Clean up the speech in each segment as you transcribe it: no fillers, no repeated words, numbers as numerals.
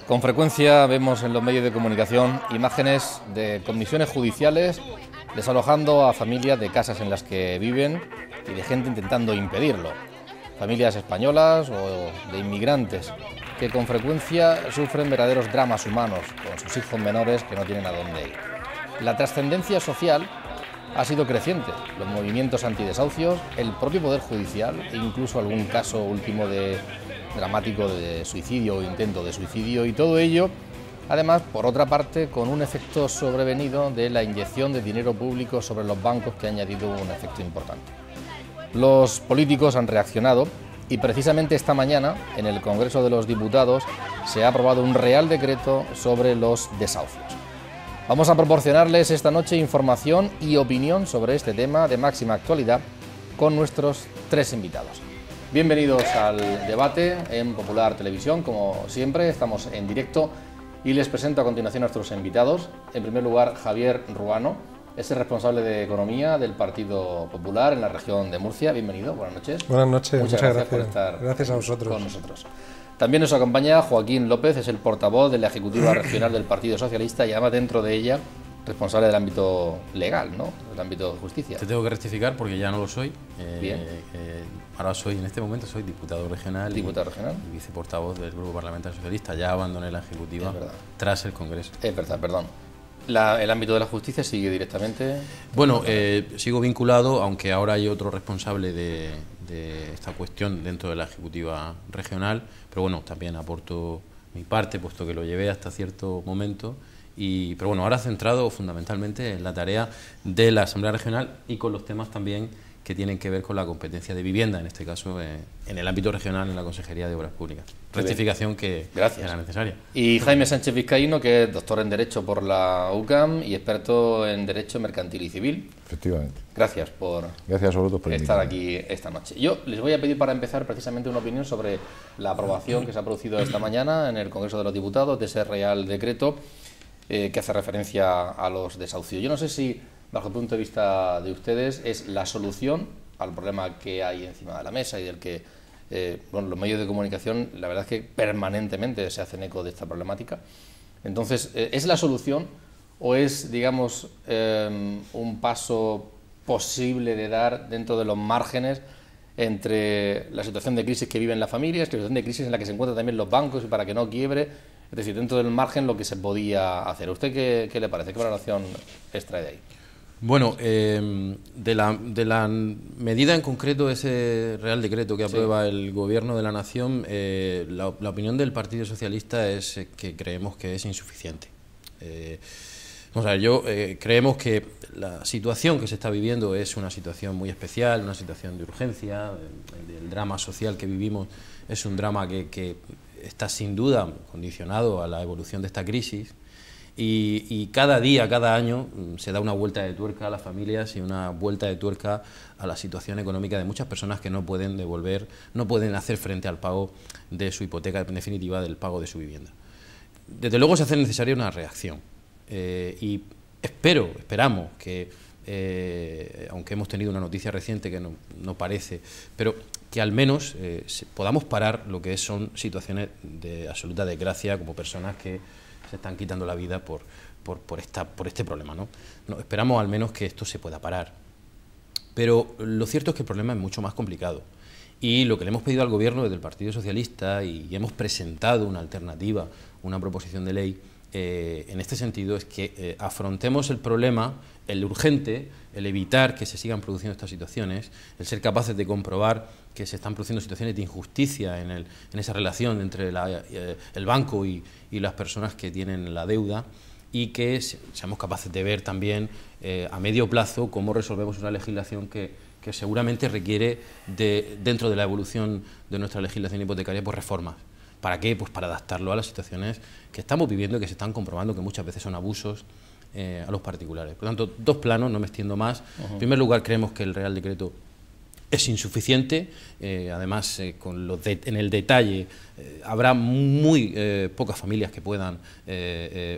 Con frecuencia vemos en los medios de comunicación imágenes de comisiones judiciales desalojando a familias de casas en las que viven y de gente intentando impedirlo. Familias españolas o de inmigrantes que con frecuencia sufren verdaderos dramas humanos con sus hijos menores que no tienen a dónde ir. La trascendencia social ha sido creciente. Los movimientos antidesahucios, el propio Poder Judicial e incluso algún caso último dramático de suicidio o intento de suicidio, y todo ello, además, por otra parte, con un efecto sobrevenido de la inyección de dinero público sobre los bancos que ha añadido un efecto importante. Los políticos han reaccionado y precisamente esta mañana en el Congreso de los Diputados se ha aprobado un Real Decreto sobre los desahucios. Vamos a proporcionarles esta noche información y opinión sobre este tema de máxima actualidad con nuestros tres invitados. Bienvenidos al debate en Popular Televisión. Como siempre, estamos en directo y les presento a continuación a nuestros invitados. En primer lugar, Javier Ruano, es el responsable de Economía del Partido Popular en la región de Murcia. Bienvenido, buenas noches. Buenas noches, muchas gracias por estar gracias a vosotros. Con nosotros. También nos acompaña Joaquín López, es el portavoz de la Ejecutiva Regional del Partido Socialista y además dentro de ella responsable del ámbito legal, ¿no? Del ámbito de justicia. Te tengo que rectificar porque ya no lo soy. Bien. Ahora en este momento soy diputado regional, y viceportavoz del Grupo Parlamentario Socialista. Ya abandoné la Ejecutiva tras el Congreso. Es verdad, perdón. ¿El ámbito de la justicia sigue directamente? Bueno, sigo vinculado, aunque ahora hay otro responsable de esta cuestión dentro de la Ejecutiva Regional, pero bueno, también aporto mi parte, puesto que lo llevé hasta cierto momento. Pero bueno, ahora centrado fundamentalmente en la tarea de la Asamblea Regional y con los temas también que tienen que ver con la competencia de vivienda, en este caso en el ámbito regional, en la Consejería de Obras Públicas. Rectificación que era necesaria. Y Jaime Sánchez Vizcaíno, que es doctor en Derecho por la UCAM y experto en Derecho Mercantil y Civil. Efectivamente. Gracias a vosotros por estar aquí esta noche. Yo les voy a pedir para empezar precisamente una opinión sobre la aprobación que se ha producido esta mañana en el Congreso de los Diputados de ese Real Decreto que hace referencia a los desahucios. Yo no sé si, bajo el punto de vista de ustedes, es la solución al problema que hay encima de la mesa y del que los medios de comunicación, la verdad es que permanentemente se hacen eco de esta problemática. Entonces, ¿es la solución o es, digamos, un paso posible de dar dentro de los márgenes entre la situación de crisis que viven las familias, la situación de crisis en la que se encuentran también los bancos y para que no quiebre? Es decir, dentro del margen lo que se podía hacer. ¿A usted qué le parece? ¿Qué valoración extrae de ahí? Bueno, de la medida en concreto, ese Real Decreto que aprueba el Gobierno de la Nación, la opinión del Partido Socialista es que creemos que es insuficiente. Vamos a ver, creemos que la situación que se está viviendo es una situación muy especial, una situación de urgencia. El drama social que vivimos es un drama que está sin duda condicionado a la evolución de esta crisis y cada día, cada año se da una vuelta de tuerca a las familias y una vuelta de tuerca a la situación económica de muchas personas que no pueden devolver, no pueden hacer frente al pago de su hipoteca, en definitiva del pago de su vivienda. Desde luego se hace necesaria una reacción y esperamos que, aunque hemos tenido una noticia reciente que no parece, pero que al menos podamos parar lo que son situaciones de absoluta desgracia, como personas que se están quitando la vida por este problema, ¿no? Esperamos al menos que esto se pueda parar. Pero lo cierto es que el problema es mucho más complicado. Y lo que le hemos pedido al Gobierno desde el Partido Socialista, y hemos presentado una alternativa, una proposición de ley, en este sentido es que afrontemos el problema, el urgente, el evitar que se sigan produciendo estas situaciones, el ser capaces de comprobar que se están produciendo situaciones de injusticia en esa relación entre el banco y las personas que tienen la deuda, y que seamos capaces de ver también a medio plazo cómo resolvemos una legislación que seguramente requiere, dentro de la evolución de nuestra legislación hipotecaria, pues reformas. ¿Para qué? Pues para adaptarlo a las situaciones que estamos viviendo y que se están comprobando, que muchas veces son abusos a los particulares. Por lo tanto, dos planos, no me extiendo más. En primer lugar, creemos que el Real Decreto es insuficiente, además en el detalle habrá muy pocas familias que puedan,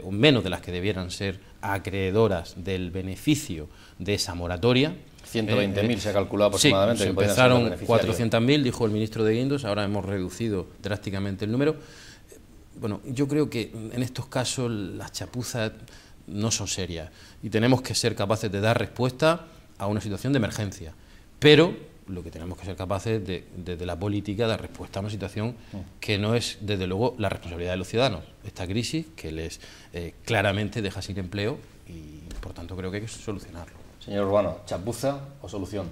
o menos de las que debieran ser acreedoras del beneficio de esa moratoria. 120.000 se ha calculado aproximadamente. Sí, que empezaron 400.000, dijo el ministro de Guindos, ahora hemos reducido drásticamente el número. Bueno, yo creo que en estos casos las chapuzas no son serias y tenemos que ser capaces de dar respuesta a una situación de emergencia, pero lo que tenemos que ser capaces desde la política, dar respuesta a una situación que no es, desde luego, la responsabilidad de los ciudadanos. Esta crisis que les claramente deja sin empleo y, por tanto, creo que hay que solucionarlo. Señor Urbano, ¿chapuza o solución?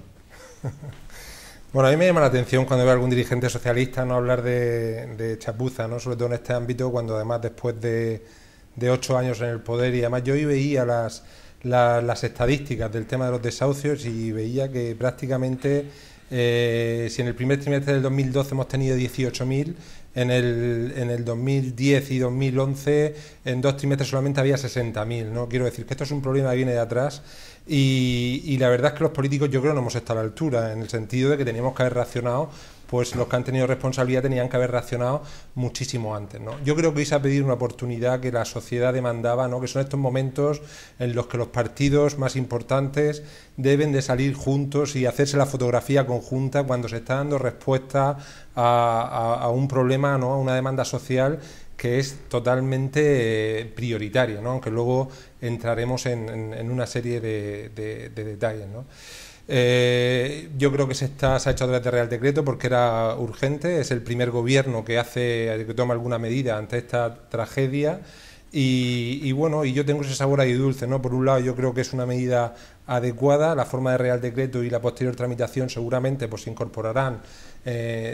Bueno, a mí me llama la atención cuando veo a algún dirigente socialista no hablar de chapuza, ¿no? Sobre todo en este ámbito, cuando además después de 8 años en el poder, y además yo hoy veía las estadísticas del tema de los desahucios y veía que prácticamente si en el primer trimestre del 2012 hemos tenido 18.000, en el 2010 y 2011 en 2 trimestres solamente había 60.000, ¿no? Quiero decir que esto es un problema que viene de atrás y la verdad es que los políticos yo creo no hemos estado a la altura, en el sentido de que teníamos que haber reaccionado, pues los que han tenido responsabilidad tenían que haber reaccionado muchísimo antes, ¿no? Yo creo que hoy se ha pedido una oportunidad que la sociedad demandaba, ¿no? Que son estos momentos en los que los partidos más importantes deben de salir juntos y hacerse la fotografía conjunta cuando se está dando respuesta a un problema, ¿no? A una demanda social que es totalmente prioritaria, ¿no? Aunque luego entraremos en una serie de detalles, ¿no? Yo creo que se ha hecho a través de Real Decreto porque era urgente, es el primer gobierno que toma alguna medida ante esta tragedia y bueno, y yo tengo ese sabor agridulce, ¿no? Por un lado yo creo que es una medida adecuada, la forma de Real Decreto y la posterior tramitación seguramente pues incorporarán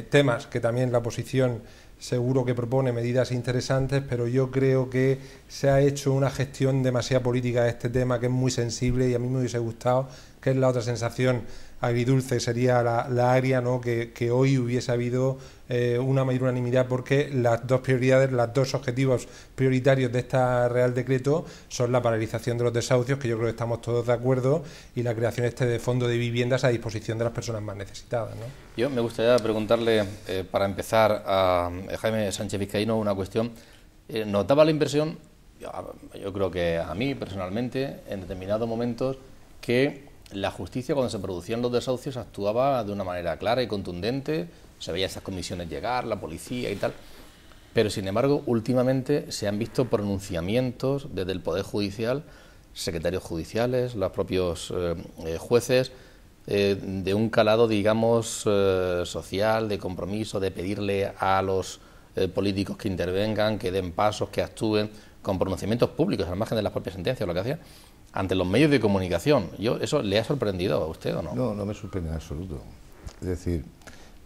temas que también la oposición seguro que propone medidas interesantes, pero yo creo que se ha hecho una gestión demasiado política de este tema que es muy sensible y a mí me hubiese gustado, que es la otra sensación agridulce, sería la agria, ¿no? Que hoy hubiese habido una mayor unanimidad, porque las dos prioridades, los dos objetivos prioritarios de este Real Decreto son la paralización de los desahucios, que yo creo que estamos todos de acuerdo, y la creación de fondo de viviendas a disposición de las personas más necesitadas, ¿no? Yo me gustaría preguntarle, para empezar, a Jaime Sánchez Vizcaíno una cuestión. Notaba la impresión, yo creo que a mí personalmente, en determinados momentos, que la justicia, cuando se producían los desahucios, actuaba de una manera clara y contundente, se veía estas comisiones llegar, la policía y tal, pero sin embargo últimamente se han visto pronunciamientos desde el Poder Judicial, secretarios judiciales, los propios jueces, de un calado, digamos, social, de compromiso, de pedirle a los políticos que intervengan, que den pasos, que actúen, con pronunciamientos públicos, al margen de las propias sentencias, lo que hacían, ante los medios de comunicación. ¿Eso le ha sorprendido a usted o no? No, no me sorprende en absoluto. Es decir,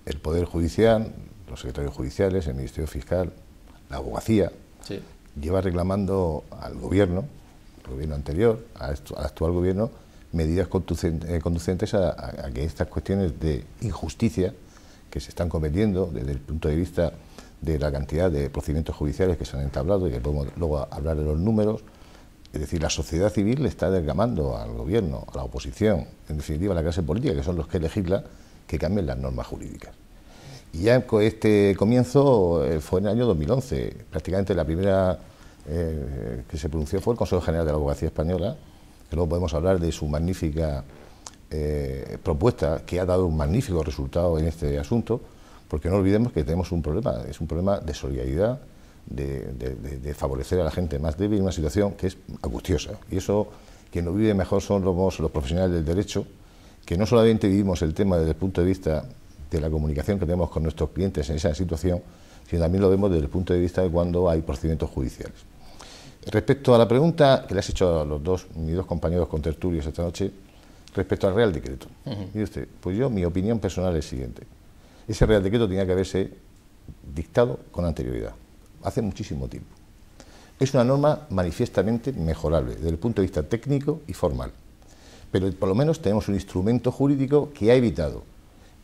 el Poder Judicial, los secretarios judiciales, el Ministerio Fiscal, la abogacía, sí, lleva reclamando al gobierno, el gobierno anterior, al actual gobierno, medidas conducentes a que estas cuestiones de injusticia que se están cometiendo desde el punto de vista de la cantidad de procedimientos judiciales que se han entablado, y que podemos luego hablar de los números. Es decir, la sociedad civil le está reclamando al gobierno, a la oposición, en definitiva a la clase política, que son los que legislan, que cambien las normas jurídicas. Y ya este comienzo fue en el año 2011. Prácticamente la primera que se pronunció fue el Consejo General de la Abogacía Española, que luego podemos hablar de su magnífica propuesta, que ha dado un magnífico resultado en este asunto, porque no olvidemos que tenemos un problema, es un problema de solidaridad, de favorecer a la gente más débil en una situación que es angustiosa. Y eso, quien lo vive mejor son los profesionales del derecho, que no solamente vivimos el tema desde el punto de vista de la comunicación que tenemos con nuestros clientes en esa situación, sino también lo vemos desde el punto de vista de cuando hay procedimientos judiciales. Respecto a la pregunta que le has hecho a mis dos compañeros contertulios esta noche, respecto al Real Decreto. Mire usted, pues mi opinión personal es siguiente. Ese Real Decreto tenía que haberse dictado con anterioridad, hace muchísimo tiempo. Es una norma manifiestamente mejorable desde el punto de vista técnico y formal, pero por lo menos tenemos un instrumento jurídico que ha evitado,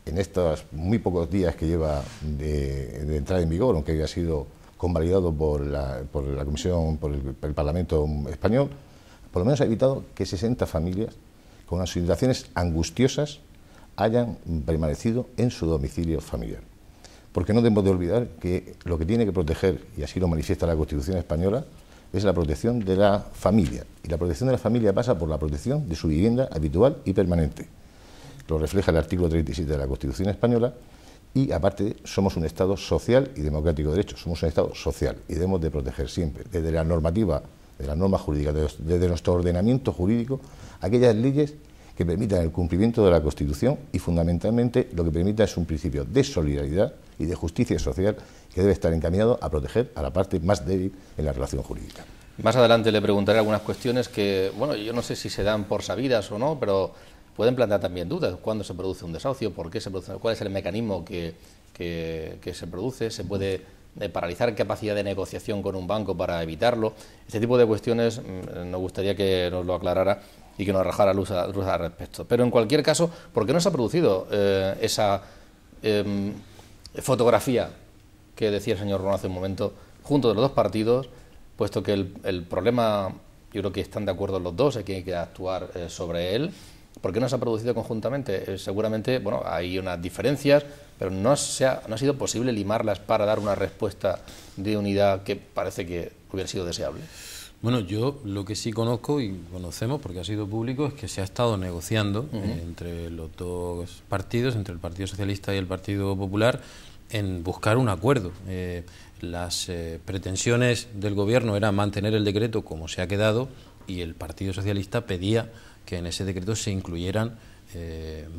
en estos muy pocos días que lleva de entrada en vigor, aunque haya sido convalidado por la Comisión, por el Parlamento español, por lo menos ha evitado que 60 familias con unas situaciones angustiosas hayan permanecido en su domicilio familiar. Porque no debemos de olvidar que lo que tiene que proteger, y así lo manifiesta la Constitución española, es la protección de la familia. Y la protección de la familia pasa por la protección de su vivienda habitual y permanente. Lo refleja el artículo 37 de la Constitución española. Y aparte somos un Estado social y democrático de derecho, somos un Estado social y debemos de proteger siempre, desde la normativa, de la norma jurídica, desde nuestro ordenamiento jurídico, aquellas leyes que permitan el cumplimiento de la Constitución y fundamentalmente lo que permita es un principio de solidaridad y de justicia social que debe estar encaminado a proteger a la parte más débil en la relación jurídica. Más adelante le preguntaré algunas cuestiones que, bueno, yo no sé si se dan por sabidas o no, pero pueden plantear también dudas. ¿Cuándo se produce un desahucio? ¿Por qué se produce? ¿Cuál es el mecanismo que se produce? ¿Se puede paralizar capacidad de negociación con un banco para evitarlo? Este tipo de cuestiones nos gustaría que nos lo aclarara y que nos arrojara luz al respecto. Pero en cualquier caso, ¿por qué no se ha producido esa fotografía que decía el señor Ron hace un momento, junto de los dos partidos, puesto que el problema, yo creo que están de acuerdo los dos, hay que actuar sobre él? ¿Por qué no se ha producido conjuntamente? Seguramente, bueno, hay unas diferencias, pero no ha sido posible limarlas para dar una respuesta de unidad que parece que hubiera sido deseable. Bueno, yo lo que sí conozco y conocemos, porque ha sido público, es que se ha estado negociando entre los dos partidos, entre el Partido Socialista y el Partido Popular, en buscar un acuerdo. Las pretensiones del Gobierno eran mantener el decreto como se ha quedado y el Partido Socialista pedía que en ese decreto se incluyeran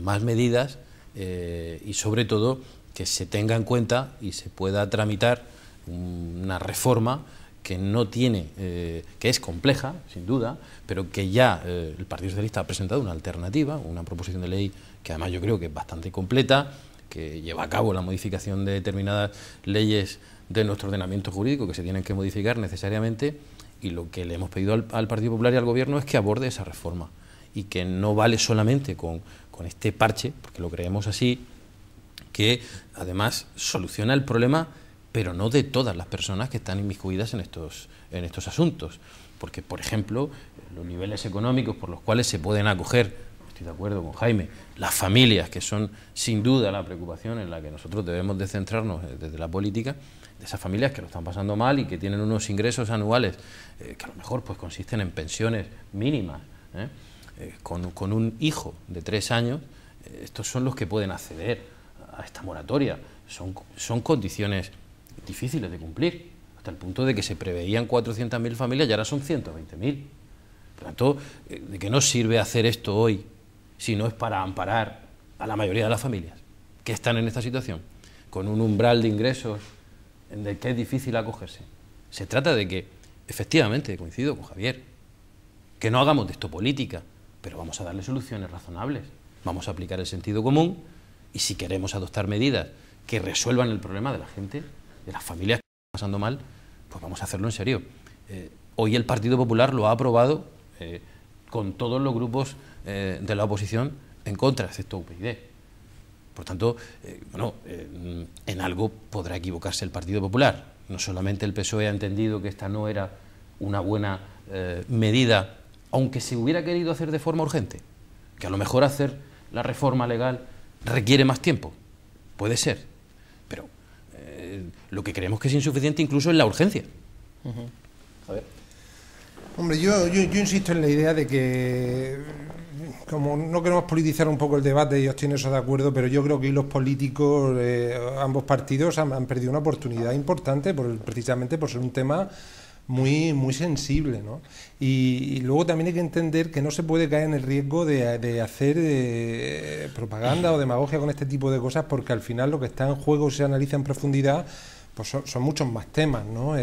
más medidas y sobre todo que se tenga en cuenta y se pueda tramitar una reforma que no tiene, que es compleja, sin duda, pero que ya el Partido Socialista ha presentado una alternativa, una proposición de ley que además yo creo que es bastante completa, que lleva a cabo la modificación de determinadas leyes de nuestro ordenamiento jurídico que se tienen que modificar necesariamente, y lo que le hemos pedido al Partido Popular y al Gobierno es que aborde esa reforma y que no vale solamente con este parche, porque lo creemos así, que además soluciona el problema, pero no de todas las personas que están inmiscuidas en estos asuntos. Porque, por ejemplo, los niveles económicos por los cuales se pueden acoger, estoy de acuerdo con Jaime, las familias, que son sin duda la preocupación en la que nosotros debemos de centrarnos desde la política, de esas familias que lo están pasando mal y que tienen unos ingresos anuales que a lo mejor pues consisten en pensiones mínimas, con un hijo de 3 años, estos son los que pueden acceder a esta moratoria. Son condiciones difíciles de cumplir, hasta el punto de que se preveían 400.000 familias y ahora son 120.000. Por lo tanto, ¿de qué nos sirve hacer esto hoy si no es para amparar a la mayoría de las familias que están en esta situación, con un umbral de ingresos en el que es difícil acogerse? Se trata de que, efectivamente, coincido con Javier, que no hagamos de esto política, pero vamos a darle soluciones razonables, vamos a aplicar el sentido común, y si queremos adoptar medidas que resuelvan el problema de la gente, de las familias que están pasando mal, pues vamos a hacerlo en serio. Hoy el Partido Popular lo ha aprobado con todos los grupos de la oposición en contra, excepto UPyD. Por tanto, en algo podrá equivocarse el Partido Popular. No solamente el PSOE ha entendido que esta no era una buena medida, aunque se hubiera querido hacer de forma urgente, que a lo mejor hacer la reforma legal requiere más tiempo, puede ser, pero lo que creemos que es insuficiente incluso es la urgencia. A ver. Hombre, yo insisto en la idea de que, como no queremos politizar un poco el debate, y os tiene eso de acuerdo, pero yo creo que los políticos, ambos partidos, han perdido una oportunidad importante precisamente por ser un tema muy, muy sensible, ¿no? Y luego también hay que entender que no se puede caer en el riesgo de hacer propaganda o demagogia con este tipo de cosas, porque al final lo que está en juego, si se analiza en profundidad, pues son muchos más temas, ¿no?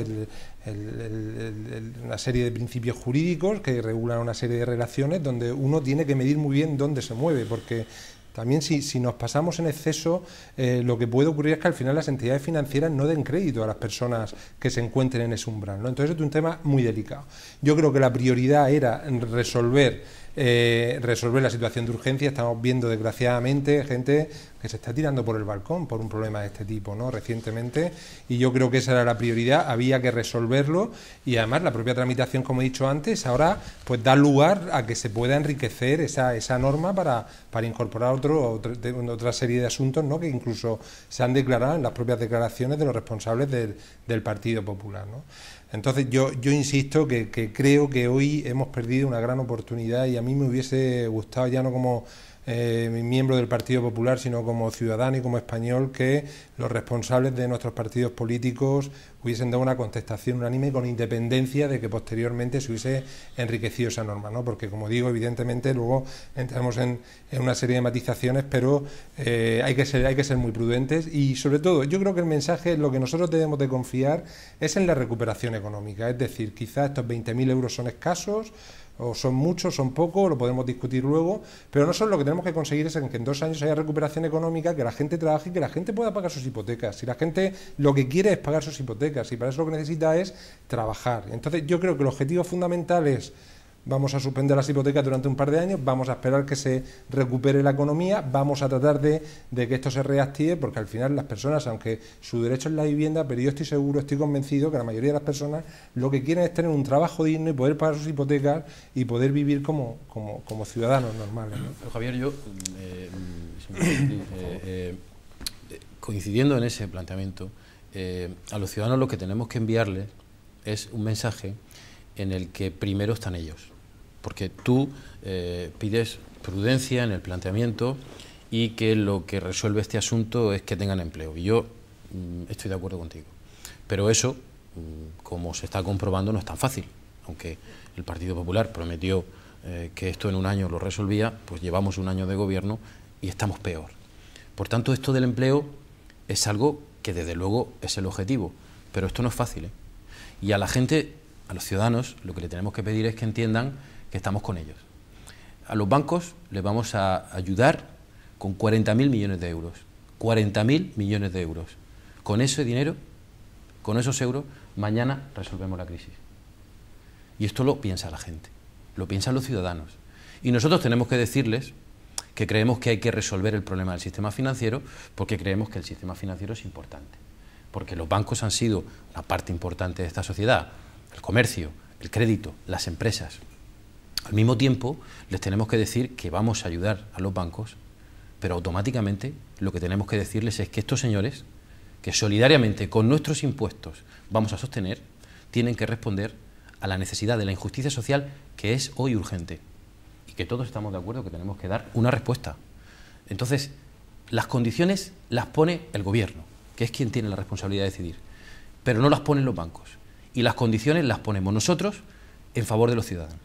Una serie de principios jurídicos que regulan una serie de relaciones donde uno tiene que medir muy bien dónde se mueve, porque también si nos pasamos en exceso, lo que puede ocurrir es que al final las entidades financieras no den crédito a las personas que se encuentren en ese umbral, ¿no? Entonces es un tema muy delicado. Yo creo que la prioridad era resolver la situación de urgencia. Estamos viendo desgraciadamente gente que se está tirando por el balcón por un problema de este tipo, ¿no? Recientemente, y yo creo que esa era la prioridad, había que resolverlo, y además la propia tramitación, como he dicho antes, ahora pues da lugar a que se pueda enriquecer esa norma para incorporar otra serie de asuntos, ¿no?, que incluso se han declarado en las propias declaraciones de los responsables del Partido Popular, ¿no? Entonces yo insisto que creo que hoy hemos perdido una gran oportunidad, y a mí me hubiese gustado, ya no como miembro del Partido Popular, sino como ciudadano y como español, que los responsables de nuestros partidos políticos hubiesen dado una contestación unánime con independencia de que posteriormente se hubiese enriquecido esa norma, ¿no? Porque, como digo, evidentemente luego entramos en una serie de matizaciones, pero hay que ser muy prudentes, y sobre todo yo creo que el mensaje, lo que nosotros debemos de confiar es en la recuperación económica. Es decir, quizás estos 20.000 euros son escasos, o son muchos, son pocos, lo podemos discutir luego, pero nosotros lo que tenemos que conseguir es que en 2 años haya recuperación económica, que la gente trabaje y que la gente pueda pagar sus hipotecas. Si la gente lo que quiere es pagar sus hipotecas, y para eso lo que necesita es trabajar. Entonces yo creo que el objetivo fundamental es: vamos a suspender las hipotecas durante un par de años, vamos a esperar que se recupere la economía, vamos a tratar de que esto se reactive, porque al final las personas, aunque su derecho es la vivienda, pero yo estoy seguro, estoy convencido que la mayoría de las personas lo que quieren es tener un trabajo digno y poder pagar sus hipotecas y poder vivir como ciudadanos normales, ¿no? Pero Javier, yo, coincidiendo en ese planteamiento, a los ciudadanos lo que tenemos que enviarles es un mensaje en el que primero están ellos, porque tú pides prudencia en el planteamiento y que lo que resuelve este asunto es que tengan empleo, y yo estoy de acuerdo contigo, pero eso, como se está comprobando, no es tan fácil. Aunque el Partido Popular prometió que esto en un año lo resolvía, pues llevamos un año de gobierno y estamos peor. Por tanto, esto del empleo es algo que desde luego es el objetivo, pero esto no es fácil, ¿eh? Y a la gente, a los ciudadanos, lo que le tenemos que pedir es que entiendan que estamos con ellos. A los bancos les vamos a ayudar con 40.000 millones de euros. 40.000 millones de euros. Con ese dinero, con esos euros, mañana resolvemos la crisis. Y esto lo piensa la gente, lo piensan los ciudadanos. Y nosotros tenemos que decirles que creemos que hay que resolver el problema del sistema financiero, porque creemos que el sistema financiero es importante. Porque los bancos han sido una parte importante de esta sociedad, el comercio, el crédito, las empresas. Al mismo tiempo, les tenemos que decir que vamos a ayudar a los bancos, pero automáticamente lo que tenemos que decirles es que estos señores, que solidariamente con nuestros impuestos vamos a sostener, tienen que responder a la necesidad de la injusticia social, que es hoy urgente, y que todos estamos de acuerdo que tenemos que dar una respuesta. Entonces, las condiciones las pone el gobierno, que es quien tiene la responsabilidad de decidir, pero no las ponen los bancos, y las condiciones las ponemos nosotros en favor de los ciudadanos.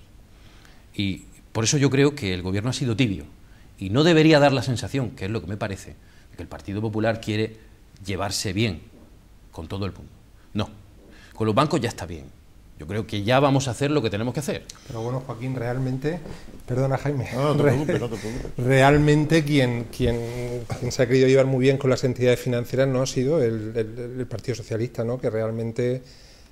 Y por eso yo creo que el gobierno ha sido tibio, y no debería dar la sensación, que es lo que me parece, de que el Partido Popular quiere llevarse bien con todo el mundo. No, con los bancos ya está bien. Yo creo que ya vamos a hacer lo que tenemos que hacer. Pero bueno, Joaquín, realmente, perdona Jaime, no te preocupes. Realmente quien se ha querido llevar muy bien con las entidades financieras no ha sido el Partido Socialista, ¿no? Que realmente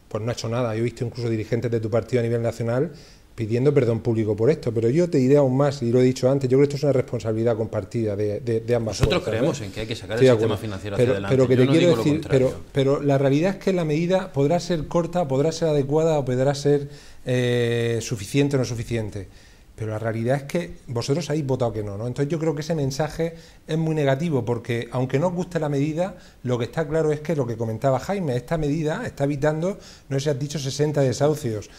pues no ha hecho nada. Yo he visto incluso dirigentes de tu partido a nivel nacional pidiendo perdón público por esto, pero yo te diré aún más, y lo he dicho antes, yo creo que esto es una responsabilidad compartida de ambas Nosotros fuerzas, creemos en que hay que sacar el sistema financiero hacia adelante. Pero que te no quiero digo decir, pero la realidad es que la medida podrá ser corta, podrá ser adecuada o podrá ser suficiente o no suficiente. Pero la realidad es que vosotros habéis votado que no, ¿no? Entonces yo creo que ese mensaje es muy negativo, porque aunque no os guste la medida, lo que está claro es que lo que comentaba Jaime, esta medida está evitando, no sé si has dicho 60 desahucios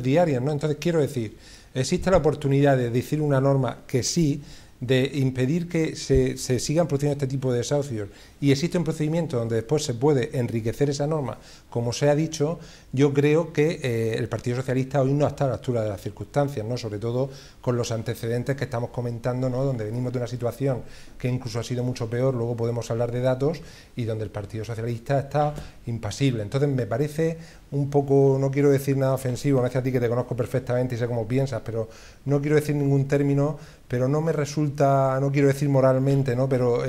diarios, ¿no? Entonces quiero decir, existe la oportunidad de decir una norma que sí, de impedir que se sigan produciendo este tipo de desahucios, y existe un procedimiento donde después se puede enriquecer esa norma, como se ha dicho. Yo creo que el Partido Socialista hoy no está a la altura de las circunstancias, ¿no? Sobre todo con los antecedentes que estamos comentando, ¿no? Donde venimos de una situación que incluso ha sido mucho peor, luego podemos hablar de datos, y donde el Partido Socialista está impasible. Entonces me parece un poco, no quiero decir nada ofensivo, no es a ti, que te conozco perfectamente y sé cómo piensas, pero no quiero decir ningún término, pero no me resulta, no quiero decir moralmente, ¿no? Pero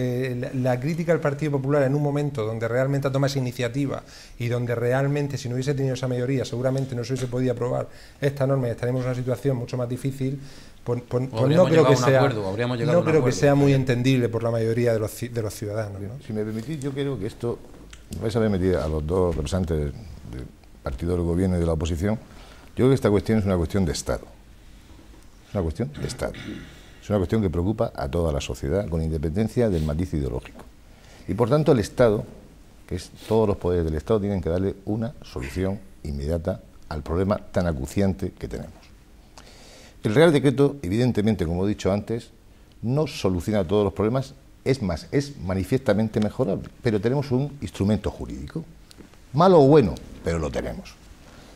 la crítica al Partido Popular en un momento donde realmente toma esa iniciativa y donde realmente, si no hubiese tenido esa mayoría, seguramente no se hubiese podido aprobar esta norma y estaremos en una situación mucho más difícil, pues no creo que sea muy entendible por la mayoría de los ciudadanos, ¿no? Si me permitís, yo creo que esto, me vais a permitir a los dos representantes del partido del gobierno y de la oposición, yo creo que esta cuestión es una cuestión de Estado. Es una cuestión de Estado. Es una cuestión que preocupa a toda la sociedad, con independencia del matiz ideológico. Y por tanto el Estado, que es todos los poderes del Estado, tienen que darle una solución inmediata al problema tan acuciante que tenemos. El Real Decreto, evidentemente, como he dicho antes, no soluciona todos los problemas, es más, es manifiestamente mejorable, pero tenemos un instrumento jurídico, malo o bueno, pero lo tenemos.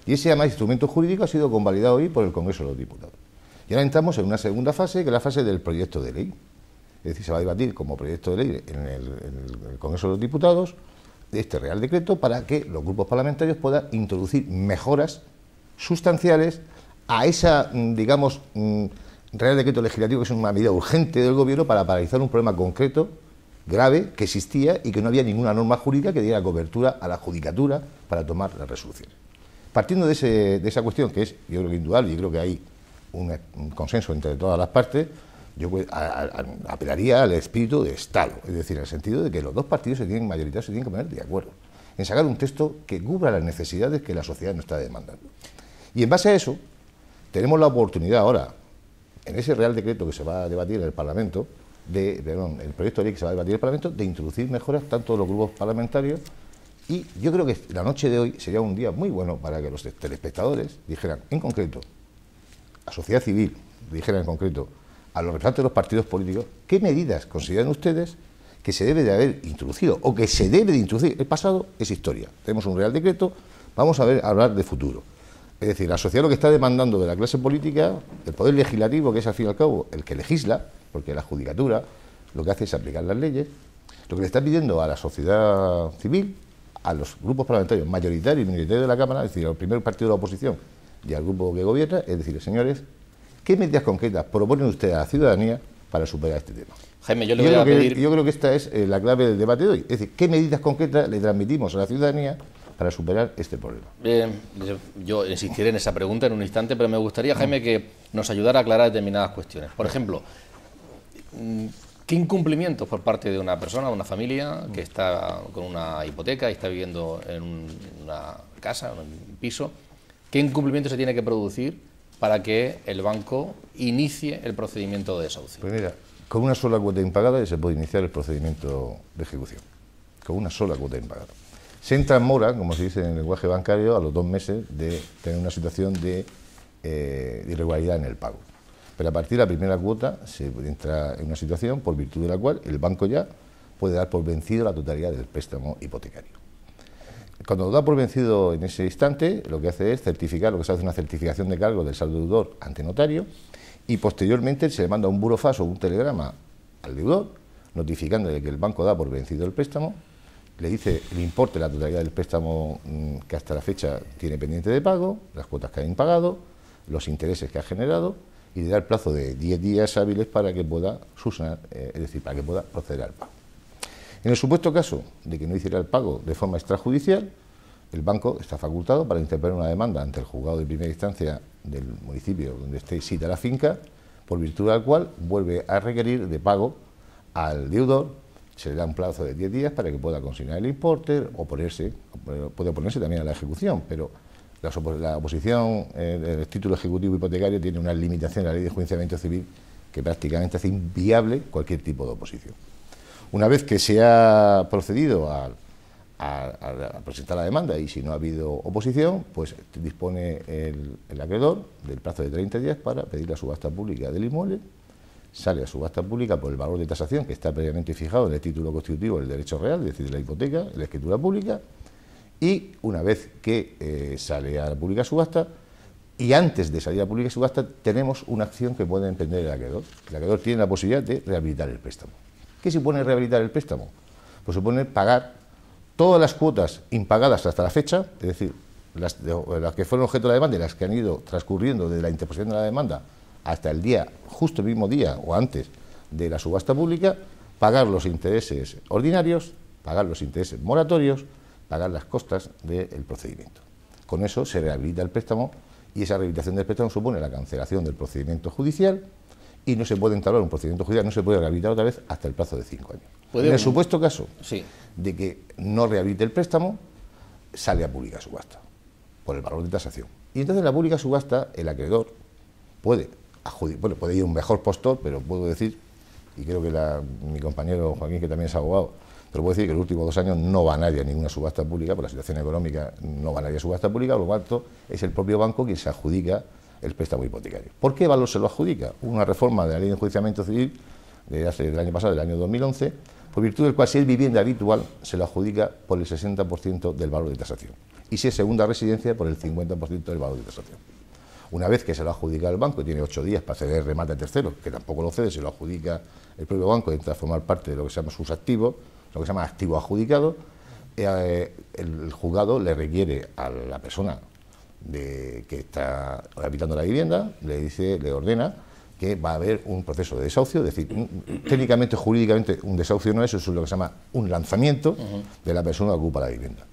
Y ese además instrumento jurídico ha sido convalidado hoy por el Congreso de los Diputados. Y ahora entramos en una segunda fase, que es la fase del proyecto de ley. Es decir, se va a debatir como proyecto de ley en el Congreso de los Diputados este Real Decreto para que los grupos parlamentarios puedan introducir mejoras sustanciales a esa, digamos, Real Decreto legislativo, que es una medida urgente del Gobierno para paralizar un problema concreto, grave, que existía y que no había ninguna norma jurídica que diera cobertura a la judicatura para tomar las resoluciones. Partiendo de esa cuestión, que es, yo creo que indudable, y creo que hay un consenso entre todas las partes, yo apelaría al espíritu de Estado, es decir, en el sentido de que los dos partidos mayoritarios se tienen que poner de acuerdo en sacar un texto que cubra las necesidades que la sociedad nos está demandando. Y en base a eso, tenemos la oportunidad ahora, en ese Real Decreto que se va a debatir en el Parlamento, el proyecto de ley que se va a debatir en el Parlamento, de introducir mejoras tanto de los grupos parlamentarios. Y yo creo que la noche de hoy sería un día muy bueno para que los telespectadores dijeran, en concreto, a la sociedad civil, dijeran en concreto, a los representantes de los partidos políticos, qué medidas consideran ustedes que se debe de haber introducido o que se debe de introducir. El pasado es historia. Tenemos un Real Decreto, vamos a hablar de futuro. Es decir, la sociedad lo que está demandando de la clase política, el poder legislativo, que es al fin y al cabo el que legisla, porque la judicatura lo que hace es aplicar las leyes, lo que le está pidiendo a la sociedad civil, a los grupos parlamentarios mayoritarios y minoritarios de la Cámara, es decir, al primer partido de la oposición y al grupo que gobierna, es decir, señores, ¿qué medidas concretas proponen ustedes a la ciudadanía para superar este tema? Jaime, yo creo que esta es la clave del debate de hoy. Es decir, ¿qué medidas concretas le transmitimos a la ciudadanía para superar este problema? Yo insistiré en esa pregunta en un instante, pero me gustaría, Jaime, que nos ayudara a aclarar determinadas cuestiones. Por ejemplo, ¿qué incumplimientos por parte de una persona, una familia que está con una hipoteca y está viviendo en una casa, en un piso, qué incumplimiento se tiene que producir para que el banco inicie el procedimiento de desahucio? Pues mira, con una sola cuota impagada ya se puede iniciar el procedimiento de ejecución. Con una sola cuota impagada. Se entra en mora, como se dice en el lenguaje bancario, a los 2 meses de tener una situación de irregularidad en el pago. Pero a partir de la primera cuota se entra en una situación por virtud de la cual el banco ya puede dar por vencido la totalidad del préstamo hipotecario. Cuando lo da por vencido en ese instante, lo que hace es certificar, lo que se hace es una certificación de cargo del saldo deudor ante notario y posteriormente se le manda un burofax o un telegrama al deudor notificándole que el banco da por vencido el préstamo, le dice el importe, la totalidad del préstamo que hasta la fecha tiene pendiente de pago, las cuotas que ha impagado, los intereses que ha generado y le da el plazo de 10 días hábiles para que pueda subsanar, es decir, para que pueda proceder al pago. En el supuesto caso de que no hiciera el pago de forma extrajudicial, el banco está facultado para interponer una demanda ante el juzgado de primera instancia del municipio donde esté sita la finca, por virtud de la cual vuelve a requerir de pago al deudor. Se le da un plazo de 10 días para que pueda consignar el importe o puede oponerse también a la ejecución, pero la oposición del título ejecutivo hipotecario tiene una limitación en la ley de enjuiciamiento civil que prácticamente hace inviable cualquier tipo de oposición. Una vez que se ha procedido a presentar la demanda y si no ha habido oposición, pues dispone el acreedor del plazo de 30 días para pedir la subasta pública del inmueble. Sale a subasta pública por el valor de tasación que está previamente fijado en el título constitutivo del derecho real, es decir, de la hipoteca, en la escritura pública, y una vez que sale a la pública subasta, y antes de salir a la pública subasta, tenemos una acción que puede emprender el acreedor. El acreedor tiene la posibilidad de rehabilitar el préstamo. ¿Qué supone rehabilitar el préstamo? Pues supone pagar todas las cuotas impagadas hasta la fecha, es decir, las que fueron objeto de la demanda y las que han ido transcurriendo desde la interposición de la demanda hasta el día, justo el mismo día o antes de la subasta pública, pagar los intereses ordinarios, pagar los intereses moratorios, pagar las costas del procedimiento. Con eso se rehabilita el préstamo y esa rehabilitación del préstamo supone la cancelación del procedimiento judicial y no se puede entablar un procedimiento judicial, no se puede rehabilitar otra vez hasta el plazo de 5 años. En el supuesto caso de que no rehabilite el préstamo, sale a pública subasta por el valor de tasación. Y entonces en la pública subasta el acreedor puede ir un mejor postor, pero puedo decir, y creo que mi compañero Joaquín, que también es abogado, pero puedo decir que en los últimos 2 años no va nadie a ninguna subasta pública, por la situación económica no va nadie a subasta pública, por lo tanto es el propio banco quien se adjudica el préstamo hipotecario. ¿Por qué valor se lo adjudica? Una reforma de la ley de enjuiciamiento civil del año pasado, del año 2011, por virtud del cual si es vivienda habitual se lo adjudica por el 60% del valor de tasación y si es segunda residencia por el 50% del valor de tasación. Una vez que se lo adjudica el banco y tiene 8 días para ceder remate a terceros, que tampoco lo cede, se lo adjudica el propio banco y entra a formar parte de lo que se llama sus activos, lo que se llama activo adjudicado, el juzgado le requiere a la persona que está habitando la vivienda, le ordena que va a haber un proceso de desahucio, es decir, técnicamente, jurídicamente, un desahucio no es, eso es lo que se llama un lanzamiento de la persona que ocupa la vivienda.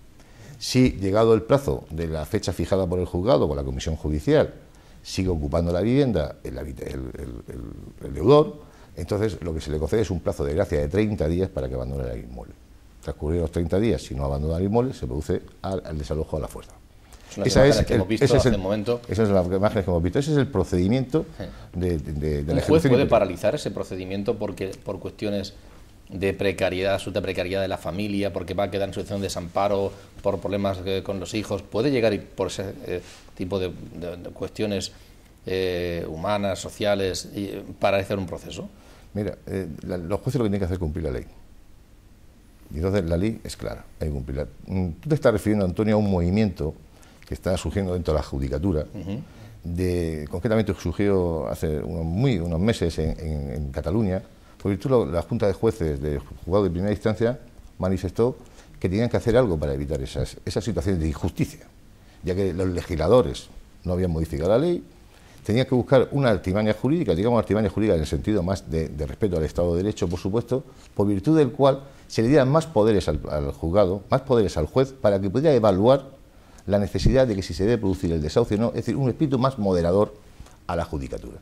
Si, llegado el plazo de la fecha fijada por el juzgado, por la comisión judicial, sigue ocupando la vivienda el deudor, entonces lo que se le concede es un plazo de gracia de 30 días para que abandone el inmueble. Transcurridos los 30 días, si no abandona el inmueble, se produce al desalojo a la fuerza. Esa es que hemos visto hace un momento. Esas son las imágenes que hemos visto. Ese es el procedimiento de la ejecución. ¿Un juez puede paralizar ese procedimiento por cuestiones de precariedad, absoluta precariedad de la familia, porque va a quedar en situación de desamparo, por problemas con los hijos? ¿Puede llegar por ese tipo de cuestiones humanas, sociales, paralizar un proceso? Mira, los jueces lo que tienen que hacer es cumplir la ley. Y entonces la ley es clara, hay que cumplirla. Tú te estás refiriendo, Antonio, a un movimiento que está surgiendo dentro de la judicatura, concretamente surgió hace unos meses en Cataluña, por virtud la Junta de Jueces del Juzgado de Primera Instancia manifestó que tenían que hacer algo para evitar esas situaciones de injusticia, ya que los legisladores no habían modificado la ley, tenían que buscar una artimaña jurídica, digamos artimaña jurídica en el sentido más de respeto al Estado de Derecho, por supuesto, por virtud del cual se le dieran más poderes al juzgado, más poderes al juez, para que pudiera evaluar la necesidad de que si se debe producir el desahucio o no, es decir, un espíritu más moderador a la judicatura.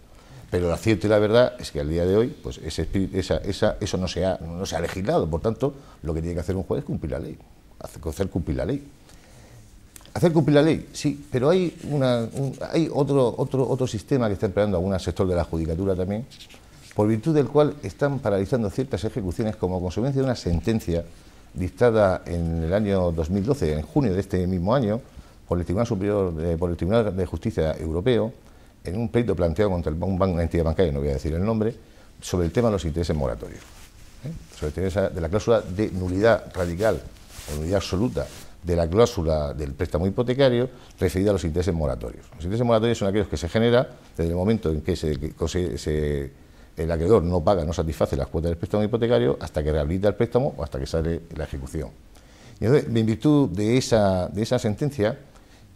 Pero lo cierto y la verdad es que al día de hoy pues eso no se ha legislado, por tanto, lo que tiene que hacer un juez es cumplir la ley, hacer cumplir la ley. Hacer cumplir la ley, sí, pero hay otro sistema que está empleando algún sector de la judicatura también, por virtud del cual están paralizando ciertas ejecuciones como consecuencia de una sentencia dictada en el año 2012, en junio de este mismo año, por el Tribunal de Justicia Europeo, en un pleito planteado contra una entidad bancaria, no voy a decir el nombre, sobre el tema de los intereses moratorios, sobre el tema de la cláusula de nulidad radical o nulidad absoluta de la cláusula del préstamo hipotecario referida a los intereses moratorios. Los intereses moratorios son aquellos que se generan desde el momento en que el acreedor no paga, no satisface las cuotas del préstamo hipotecario hasta que rehabilita el préstamo o hasta que sale la ejecución. Y entonces, en virtud de esa sentencia,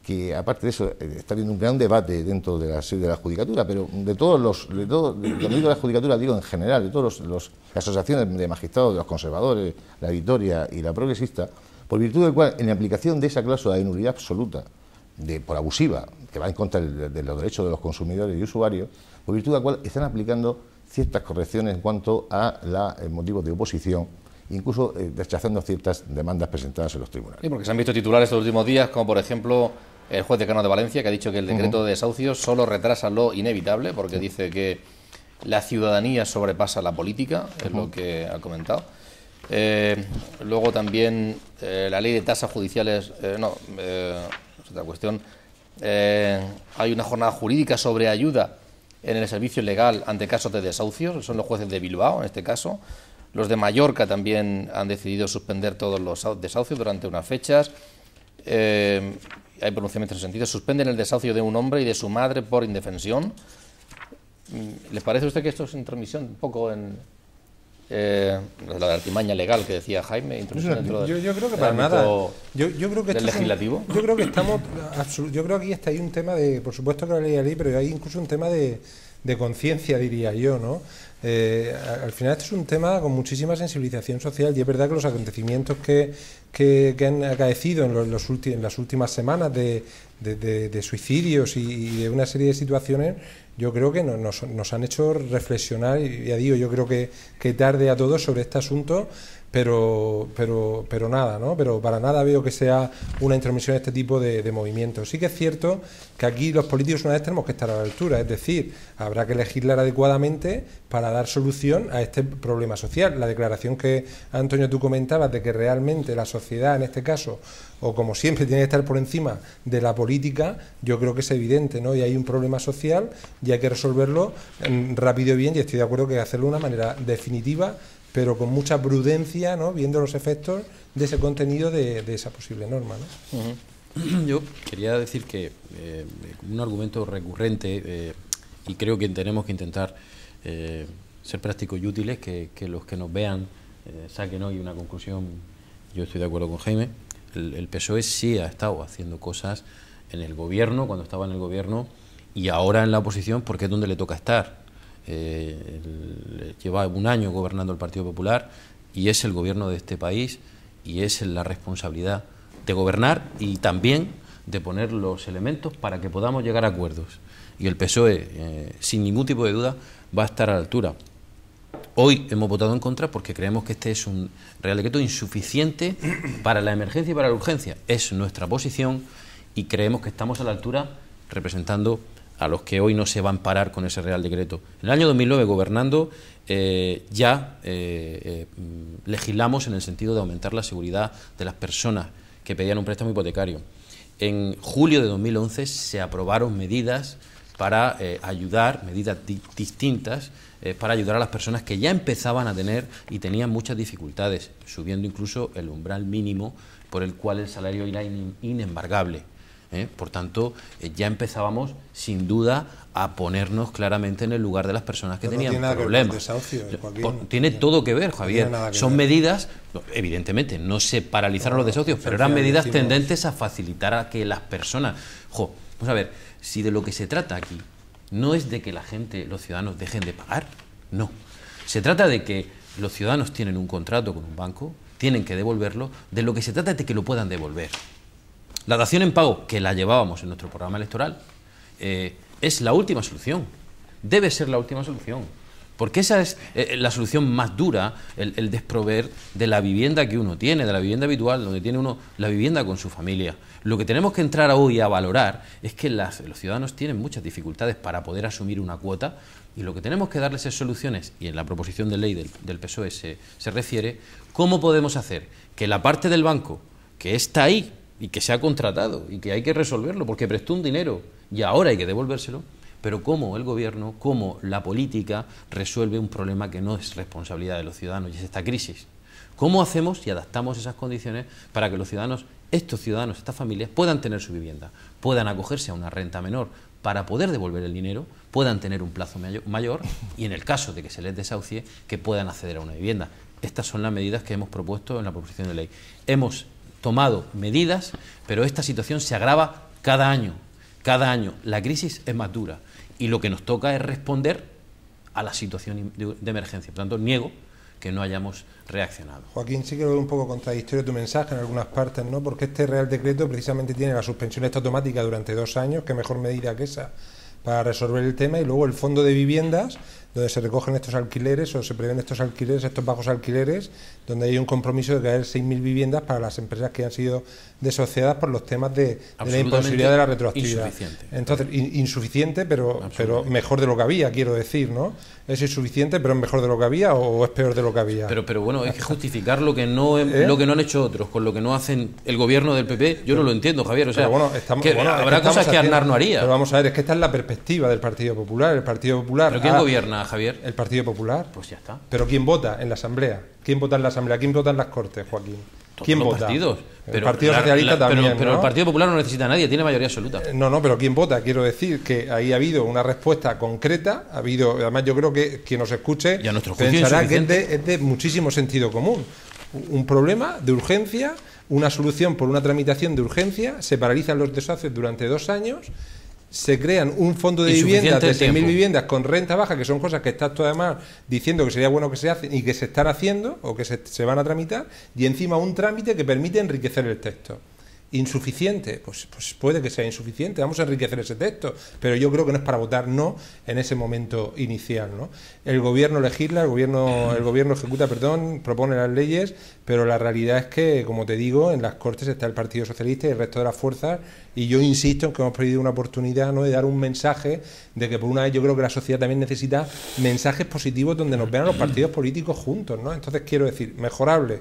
que aparte de eso está habiendo un gran debate dentro de la judicatura, pero cuando digo de la judicatura digo en general, de todas las asociaciones de magistrados, de los conservadores, la Victoria y la Progresista, por virtud del cual, en aplicación de esa cláusula de nulidad absoluta, por abusiva, que va en contra de los derechos de los consumidores y usuarios, por virtud de la cual están aplicando ciertas correcciones en cuanto a motivos de oposición, incluso rechazando ciertas demandas presentadas en los tribunales. Sí, porque se han visto titulares estos últimos días, como por ejemplo el juez decano de Valencia, que ha dicho que el decreto de desahucio solo retrasa lo inevitable, porque dice que la ciudadanía sobrepasa la política, es lo que ha comentado. Luego también la ley de tasas judiciales, es otra cuestión. Hay una jornada jurídica sobre ayuda en el servicio legal ante casos de desahucio, son los jueces de Bilbao en este caso. Los de Mallorca también han decidido suspender todos los desahucios durante unas fechas. Hay pronunciamientos en ese sentido. Suspenden el desahucio de un hombre y de su madre por indefensión. ¿Les parece a usted que esto es intromisión un poco en la artimaña legal que decía Jaime? Yo creo que para nada. Yo creo que del legislativo. Yo creo que aquí está ahí un tema de, por supuesto que la ley, pero hay incluso un tema de de conciencia, diría yo, ¿no? Al final esto es un tema con muchísima sensibilización social, y es verdad que los acontecimientos que han acaecido en las últimas semanas de suicidios y de una serie de situaciones, yo creo que nos han hecho reflexionar, y ya digo, yo creo que tarde a todos sobre este asunto, pero nada, ¿no? Pero para nada veo que sea una intromisión en este tipo de movimientos. Sí que es cierto que aquí los políticos una vez tenemos que estar a la altura, es decir, habrá que legislar adecuadamente para dar solución a este problema social. La declaración que, Antonio, tú comentabas de que realmente la sociedad, en este caso, o como siempre, tiene que estar por encima de la política, yo creo que es evidente, ¿no? Y hay un problema social y hay que resolverlo rápido y bien, y estoy de acuerdo que hacerlo de una manera definitiva, pero con mucha prudencia, ¿no? Viendo los efectos de ese contenido de esa posible norma, ¿no? Yo quería decir que un argumento recurrente, y creo que tenemos que intentar ser prácticos y útiles, que los que nos vean saquen hoy una conclusión. Yo estoy de acuerdo con Jaime. El PSOE sí ha estado haciendo cosas en el gobierno, cuando estaba en el gobierno, y ahora en la oposición, porque es donde le toca estar. Lleva un año gobernando el Partido Popular y es el gobierno de este país, y es la responsabilidad de gobernar y también de poner los elementos para que podamos llegar a acuerdos, y el PSOE sin ningún tipo de duda va a estar a la altura. Hoy hemos votado en contra porque creemos que este es un Real Decreto insuficiente para la emergencia y para la urgencia. Es nuestra posición y creemos que estamos a la altura representando a los que hoy no se van a parar con ese Real Decreto. En el año 2009, gobernando, legislamos en el sentido de aumentar la seguridad de las personas que pedían un préstamo hipotecario. En julio de 2011 se aprobaron medidas para ayudar, medidas distintas, para ayudar a las personas que ya empezaban a tener y tenían muchas dificultades, subiendo incluso el umbral mínimo por el cual el salario era inembargable. Por tanto, ya empezábamos sin duda a ponernos claramente en el lugar de las personas que tenían problemas. Tiene todo que ver, Javier. Son medidas, evidentemente, no se paralizaron los desahucios, pero eran medidas tendentes a facilitar a que las personas... vamos a ver, si de lo que se trata aquí no es de que la gente, los ciudadanos, dejen de pagar, no. Se trata de que los ciudadanos tienen un contrato con un banco, tienen que devolverlo, de lo que se trata es de que lo puedan devolver. La dación en pago, que la llevábamos en nuestro programa electoral, es la última solución, debe ser la última solución, porque esa es la solución más dura, el desproveer de la vivienda que uno tiene, de la vivienda habitual, donde tiene uno la vivienda con su familia. Lo que tenemos que entrar hoy a valorar es que los ciudadanos tienen muchas dificultades para poder asumir una cuota, y lo que tenemos que darles es soluciones, y en la proposición de ley del PSOE se refiere, ¿cómo podemos hacer que la parte del banco que está ahí, y que se ha contratado y que hay que resolverlo porque prestó un dinero y ahora hay que devolvérselo, pero cómo el gobierno, cómo la política resuelve un problema que no es responsabilidad de los ciudadanos, y es esta crisis? ¿Cómo hacemos y adaptamos esas condiciones para que los ciudadanos, estos ciudadanos, estas familias, puedan tener su vivienda, puedan acogerse a una renta menor para poder devolver el dinero, puedan tener un plazo mayor y, en el caso de que se les desahucie, que puedan acceder a una vivienda? Estas son las medidas que hemos propuesto en la proposición de ley. Hemos tomado medidas, pero esta situación se agrava cada año. Cada año la crisis es más dura y lo que nos toca es responder a la situación de emergencia. Por tanto, niego que no hayamos reaccionado. Joaquín, sí que lo veo un poco contradictorio tu mensaje en algunas partes, ¿no? Porque este Real Decreto precisamente tiene la suspensión automática durante 2 años, que mejor medida que esa para resolver el tema, y luego el fondo de viviendas, donde se recogen estos alquileres o se prevén estos alquileres, estos bajos alquileres, donde hay un compromiso de crear 6.000 viviendas para las empresas que han sido desahuciadas por los temas de la imposibilidad de la retroactividad. Insuficiente. Entonces, insuficiente, pero mejor de lo que había, quiero decir, ¿no? ¿Es insuficiente, pero es mejor de lo que había, o es peor de lo que había? Pero bueno, hay que justificar lo que no han hecho otros, con lo que no hacen el gobierno del PP. Yo no lo entiendo, Javier. O sea, habrá cosas que Aznar no haría. Pero vamos a ver, es que esta es la perspectiva del Partido Popular. El Partido Popular... ¿Pero quién gobierna, Javier? El Partido Popular. Pues ya está. ¿Pero quién vota en la Asamblea? ¿Quién vota en la Asamblea? ¿Quién vota en las Cortes, Joaquín? ¿Quién los vota? Partidos. El Partido Socialista también, pero ¿no? el Partido Popular no necesita a nadie, tiene mayoría absoluta. No, pero ¿quién vota? Quiero decir que ahí ha habido una respuesta concreta, además yo creo que quien nos escuche pensará que es de muchísimo sentido común. Un problema de urgencia, una solución por una tramitación de urgencia, se paralizan los desahucios durante 2 años, se crean un fondo de viviendas de 6.000 viviendas con renta baja, que son cosas que estás tú además diciendo que sería bueno que se hacen y que se están haciendo o que se van a tramitar, y encima un trámite que permite enriquecer el texto. ¿Insuficiente? Pues puede que sea insuficiente, vamos a enriquecer ese texto, pero yo creo que no es para votar no en ese momento inicial, ¿no? El gobierno legisla, el gobierno ejecuta, propone las leyes, pero la realidad es que, como te digo, en las Cortes está el Partido Socialista y el resto de las fuerzas, y yo insisto en que hemos perdido una oportunidad, ¿no?, de dar un mensaje de que por una vez yo creo que la sociedad también necesita mensajes positivos donde nos vean a los partidos políticos juntos, ¿no? Entonces quiero decir, mejorable.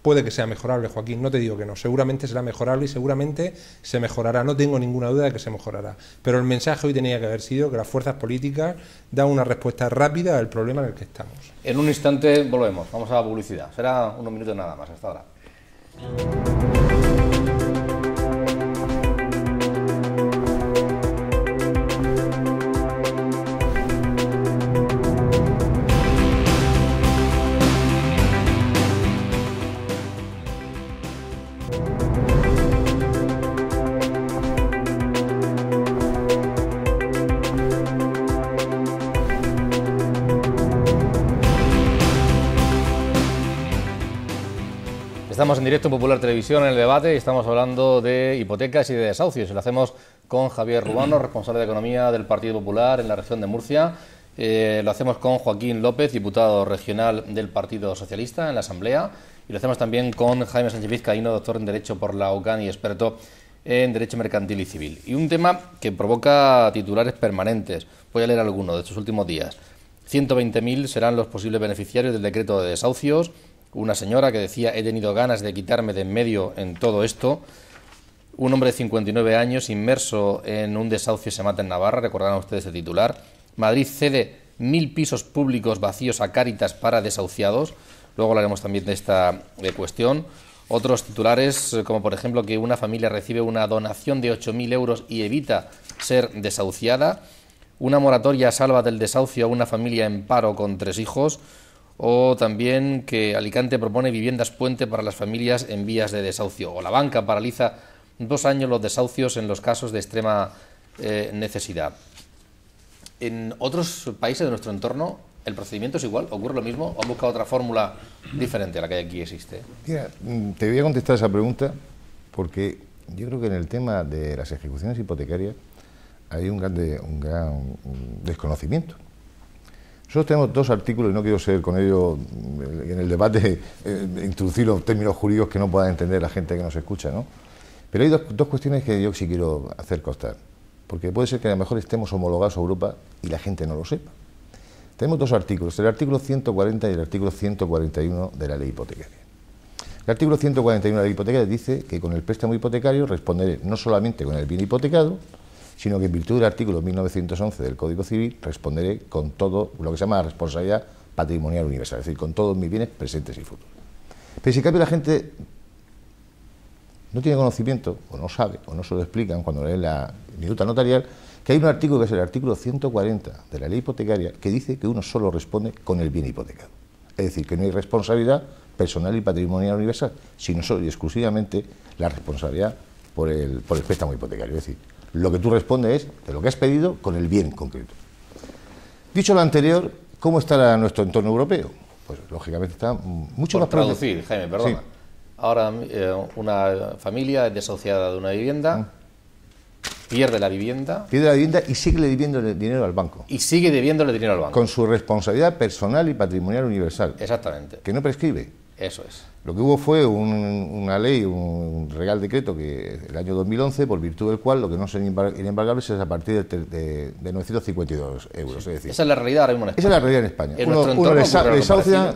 Puede que sea mejorable, Joaquín, no te digo que no, seguramente será mejorable y seguramente se mejorará, no tengo ninguna duda de que se mejorará. Pero el mensaje hoy tenía que haber sido que las fuerzas políticas dan una respuesta rápida al problema en el que estamos. En un instante volvemos, vamos a la publicidad, será unos minutos nada más, hasta ahora. Estamos en directo en Popular Televisión en el debate y estamos hablando de hipotecas y de desahucios. Lo hacemos con Javier Rubano, responsable de Economía del Partido Popular en la región de Murcia. Lo hacemos con Joaquín López, diputado regional del Partido Socialista en la Asamblea. Y lo hacemos también con Jaime Sánchez Vizcaíno, doctor en Derecho por la UCAN y experto en Derecho Mercantil y Civil. Y un tema que provoca titulares permanentes. Voy a leer alguno de estos últimos días. 120.000 serán los posibles beneficiarios del decreto de desahucios. Una señora que decía, he tenido ganas de quitarme de en medio en todo esto. Un hombre de 59 años inmerso en un desahucio se mata en Navarra, recordarán ustedes el titular. Madrid cede 1.000 pisos públicos vacíos a Cáritas para desahuciados. Luego hablaremos también de esta cuestión. Otros titulares, como por ejemplo que una familia recibe una donación de 8.000 euros y evita ser desahuciada. Una moratoria salva del desahucio a una familia en paro con 3 hijos. O también que Alicante propone viviendas puente para las familias en vías de desahucio. O la banca paraliza 2 años los desahucios en los casos de extrema necesidad. En otros países de nuestro entorno, ¿el procedimiento es igual? ¿Ocurre lo mismo? ¿O han buscado otra fórmula diferente a la que aquí existe? Mira, te voy a contestar esa pregunta porque yo creo que en el tema de las ejecuciones hipotecarias hay un gran desconocimiento. Nosotros tenemos 2 artículos, y no quiero ser con ello en el debate introducir los términos jurídicos que no pueda entender la gente que nos escucha, ¿no? Pero hay dos cuestiones que yo sí quiero hacer constar, porque puede ser que a lo mejor estemos homologados a Europa y la gente no lo sepa. Tenemos 2 artículos, el artículo 140 y el artículo 141 de la ley hipotecaria. El artículo 141 de la ley hipotecaria dice que con el préstamo hipotecario responderé no solamente con el bien hipotecado, sino que en virtud del artículo 1911 del Código Civil responderé con todo lo que se llama responsabilidad patrimonial universal, es decir, con todos mis bienes presentes y futuros. Pero si en cambio la gente no tiene conocimiento, o no sabe, o no se lo explican cuando leen la minuta notarial, que hay un artículo que es el artículo 140 de la ley hipotecaria que dice que uno solo responde con el bien hipotecado. Es decir, que no hay responsabilidad personal y patrimonial universal, sino solo y exclusivamente la responsabilidad por el préstamo hipotecario. Es decir, lo que tú respondes es de lo que has pedido con el bien concreto. Dicho lo anterior, ¿cómo está nuestro entorno europeo? Pues lógicamente está mucho más... Por traducir, Jaime, perdona. Sí. Ahora una familia es desahuciada de una vivienda, pierde la vivienda... Pierde la vivienda y sigue debiéndole dinero al banco. Y sigue debiéndole dinero al banco. Con su responsabilidad personal y patrimonial universal. Exactamente. Que no prescribe. Eso es. Lo que hubo fue una ley, un Real Decreto que el año 2011, por virtud del cual lo que no son inembargables es a partir de 952 euros. Sí. Es decir, esa es la realidad ahora mismo en España. Esa es la realidad en España. Uno le desahucia,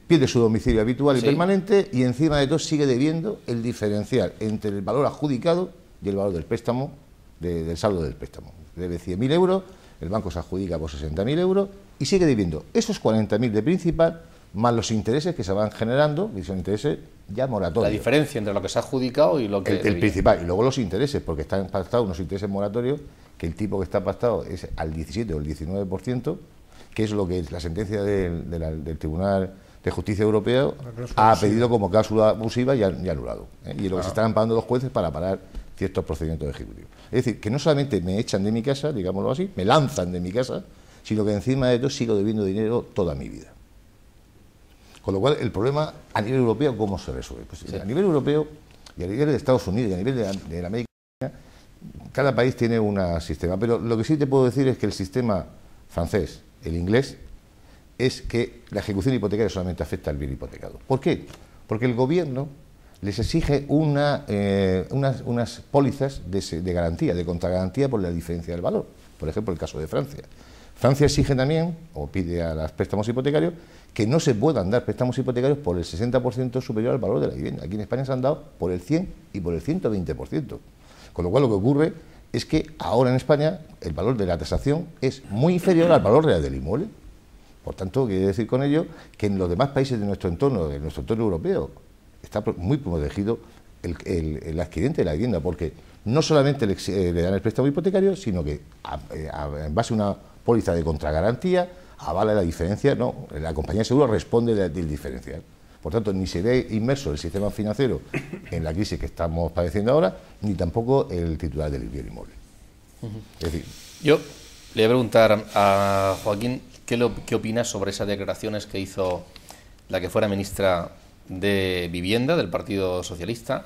pierde su domicilio habitual y permanente y encima de todo sigue debiendo el diferencial entre el valor adjudicado y el valor del préstamo, del saldo del préstamo. Debe 100.000 euros, el banco se adjudica por 60.000 euros y sigue debiendo esos 40.000 de principal más los intereses que se van generando, y son intereses ya moratorios. La diferencia entre lo que se ha adjudicado y lo que... El principal, y luego los intereses, porque están pactados unos intereses moratorios, que el tipo que está pactado es al 17 o el 19%, que es lo que la sentencia del Tribunal de Justicia Europeo ha pedido como cláusula abusiva y anulado. Y lo que se están pagando los jueces para parar ciertos procedimientos ejecutivos. Es decir, que no solamente me echan de mi casa, digámoslo así, me lanzan de mi casa, sino que encima de todo sigo debiendo dinero toda mi vida. Con lo cual, el problema a nivel europeo, ¿cómo se resuelve? Pues sí, a nivel europeo y a nivel de Estados Unidos y a nivel de la América, cada país tiene un sistema, pero lo que sí te puedo decir es que el sistema francés, el inglés, es que la ejecución hipotecaria solamente afecta al bien hipotecado. ¿Por qué? Porque el gobierno les exige unas pólizas de garantía, de contragarantía por la diferencia del valor. Por ejemplo, el caso de Francia. Francia exige también, o pide a los préstamos hipotecarios, que no se puedan dar préstamos hipotecarios por el 60% superior al valor de la vivienda. Aquí en España se han dado por el 100 y por el 120%. Con lo cual lo que ocurre es que ahora en España el valor de la tasación es muy inferior al valor real del inmueble. Por tanto, quiere decir con ello que en los demás países de nuestro entorno europeo, está muy protegido el adquirente de la vivienda, porque no solamente le dan el préstamo hipotecario, sino que en base a una póliza de contragarantía avala la diferencia, no, la compañía de seguro responde del diferencial. Por tanto, ni se ve inmerso el sistema financiero en la crisis que estamos padeciendo ahora, ni tampoco el titular del bien inmueble. Es decir, yo le voy a preguntar a Joaquín qué opina sobre esas declaraciones que hizo la que fuera ministra de Vivienda del Partido Socialista,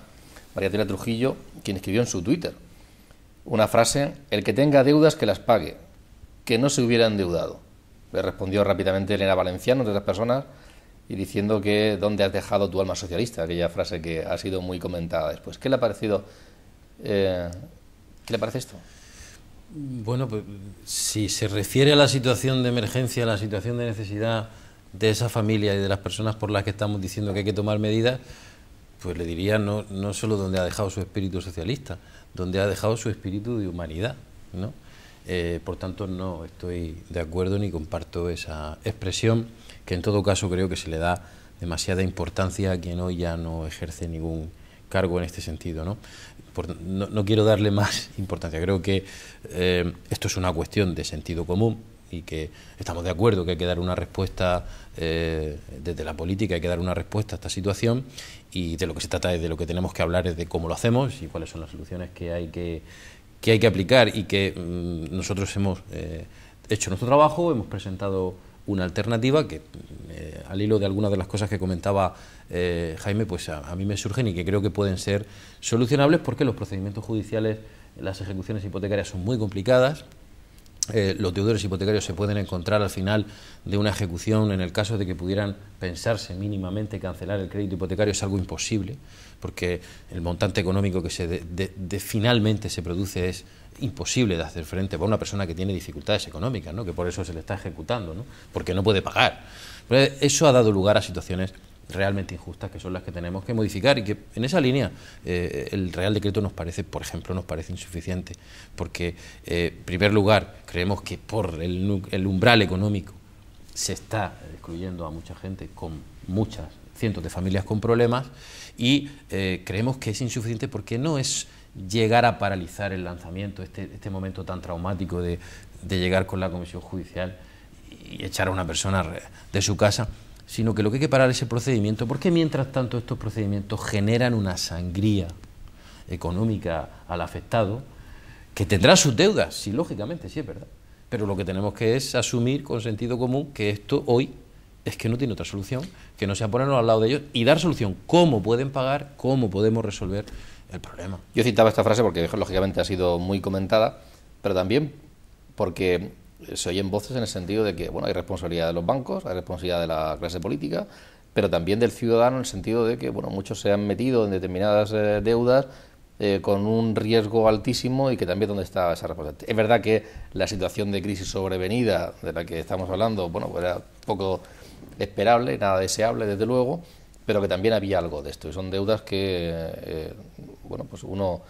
María Teresa Trujillo, quien escribió en su Twitter una frase: el que tenga deudas que las pague, que no se hubiera endeudado. Le respondió rápidamente Elena Valenciano, de otras personas, y diciendo que ¿dónde has dejado tu alma socialista? Aquella frase que ha sido muy comentada después. ¿Qué le ha parecido? ¿Qué le parece esto? Bueno, pues si se refiere a la situación de emergencia, a la situación de necesidad de esa familia y de las personas por las que estamos diciendo que hay que tomar medidas, pues le diría no solo donde ha dejado su espíritu socialista, donde ha dejado su espíritu de humanidad, ¿no? Por tanto, no estoy de acuerdo ni comparto esa expresión, que en todo caso creo que se le da demasiada importancia a quien hoy ya no ejerce ningún cargo en este sentido, ¿no? No quiero darle más importancia, creo que esto es una cuestión de sentido común y que estamos de acuerdo que hay que dar una respuesta desde la política, hay que dar una respuesta a esta situación, y de lo que se trata es de lo que tenemos que hablar es de cómo lo hacemos y cuáles son las soluciones que hay que aplicar, y que nosotros hemos hecho nuestro trabajo, hemos presentado una alternativa que, al hilo de algunas de las cosas que comentaba Jaime, pues a mí me surgen y que creo que pueden ser solucionables, porque los procedimientos judiciales, las ejecuciones hipotecarias son muy complicadas. Los deudores hipotecarios se pueden encontrar al final de una ejecución, en el caso de que pudieran pensarse mínimamente cancelar el crédito hipotecario, es algo imposible, porque el montante económico que finalmente se produce es imposible de hacer frente para una persona que tiene dificultades económicas, ¿no? Que por eso se le está ejecutando, ¿no? Porque no puede pagar. Pero eso ha dado lugar a situaciones realmente injustas, que son las que tenemos que modificar, y que en esa línea el Real Decreto nos parece, por ejemplo, insuficiente, porque en primer lugar creemos que por el umbral económico se está excluyendo a mucha gente, con cientos de familias con problemas, y creemos que es insuficiente porque no es llegar a paralizar el lanzamiento, este momento tan traumático de llegar con la comisión judicial y echar a una persona de su casa, sino que lo que hay que parar es el procedimiento, porque mientras tanto estos procedimientos generan una sangría económica al afectado, que tendrá sus deudas, sí, lógicamente, sí es verdad, pero lo que tenemos que es asumir con sentido común que esto hoy es que no tiene otra solución, que no sea ponernos al lado de ellos y dar solución, cómo pueden pagar, cómo podemos resolver el problema. Yo citaba esta frase porque lógicamente ha sido muy comentada, pero también porque se oyen voces en el sentido de que, bueno, hay responsabilidad de los bancos, hay responsabilidad de la clase política, pero también del ciudadano, en el sentido de que, bueno, muchos se han metido en determinadas deudas con un riesgo altísimo, y que también dónde está esa responsabilidad. Es verdad que la situación de crisis sobrevenida de la que estamos hablando, bueno, pues era poco esperable, nada deseable, desde luego, pero que también había algo de esto, y son deudas que, bueno, pues uno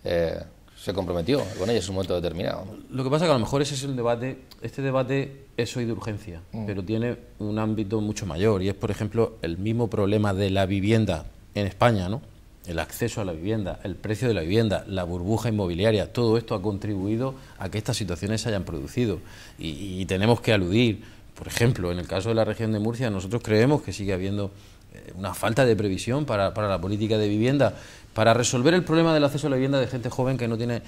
se comprometió con ellas en un momento determinado, ¿no? Lo que pasa es que a lo mejor ese es el debate, este debate es hoy de urgencia, pero tiene un ámbito mucho mayor, y es, por ejemplo, el mismo problema de la vivienda en España, ¿no? El acceso a la vivienda, el precio de la vivienda, la burbuja inmobiliaria, todo esto ha contribuido a que estas situaciones se hayan producido, y tenemos que aludir, por ejemplo, en el caso de la región de Murcia, nosotros creemos que sigue habiendo una falta de previsión para la política de vivienda, para resolver el problema del acceso a la vivienda de gente joven que no tiene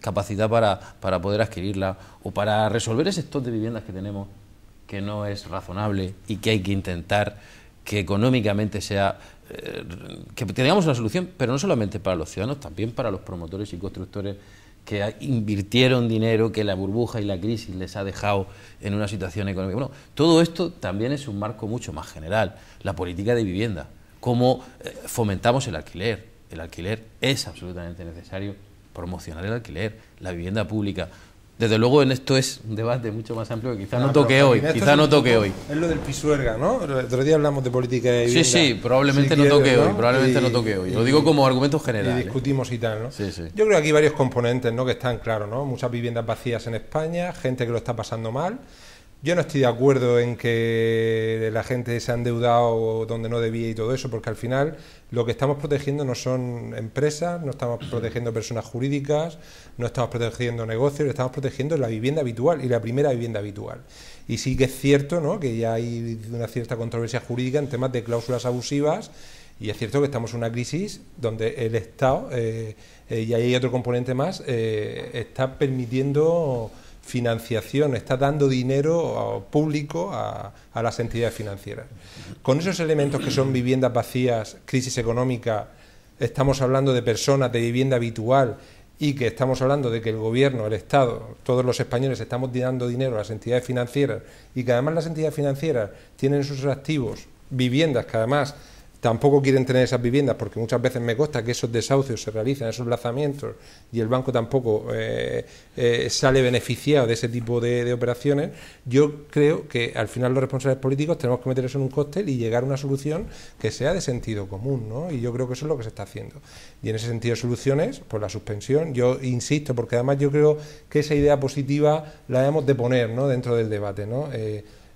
capacidad para poder adquirirla, o para resolver ese stock de viviendas que tenemos, que no es razonable y que hay que intentar que económicamente sea, que tengamos una solución, pero no solamente para los ciudadanos, también para los promotores y constructores que invirtieron dinero, que la burbuja y la crisis les ha dejado en una situación económica. Bueno, todo esto también es un marco mucho más general, la política de vivienda, cómo fomentamos el alquiler. El alquiler es absolutamente necesario, promocionar el alquiler, la vivienda pública. Desde luego en esto es un debate mucho más amplio que quizá no toque hoy, Es lo del Pisuerga, ¿no? El otro día hablamos de política de vivienda. Sí, probablemente no toque hoy, Lo digo como argumento general. Y discutimos y tal, ¿no? Sí. Yo creo que aquí hay varios componentes, ¿no?, que están claros, ¿no? Muchas viviendas vacías en España, gente que lo está pasando mal. Yo no estoy de acuerdo en que la gente se ha endeudado donde no debía y todo eso, porque al final lo que estamos protegiendo no son empresas, no estamos protegiendo personas jurídicas, no estamos protegiendo negocios, estamos protegiendo la vivienda habitual y la primera vivienda habitual. Y sí que es cierto, ¿no?, que ya hay una cierta controversia jurídica en temas de cláusulas abusivas, y es cierto que estamos en una crisis donde el Estado, y hay otro componente más, está permitiendo financiación, está dando dinero público a las entidades financieras. Con esos elementos que son viviendas vacías, crisis económica, estamos hablando de personas, de vivienda habitual, y que estamos hablando de que el gobierno, el Estado, todos los españoles estamos dando dinero a las entidades financieras, y que además las entidades financieras tienen en sus activos viviendas que además tampoco quieren tener esas viviendas, porque muchas veces me consta que esos desahucios se realizan, esos lanzamientos, y el banco tampoco sale beneficiado de ese tipo de operaciones. Yo creo que al final los responsables políticos tenemos que meter eso en un cóctel y llegar a una solución que sea de sentido común, ¿no? Y yo creo que eso es lo que se está haciendo. Y en ese sentido de soluciones, pues la suspensión, yo insisto, porque además yo creo que esa idea positiva la debemos de poner, ¿no?, dentro del debate, ¿no?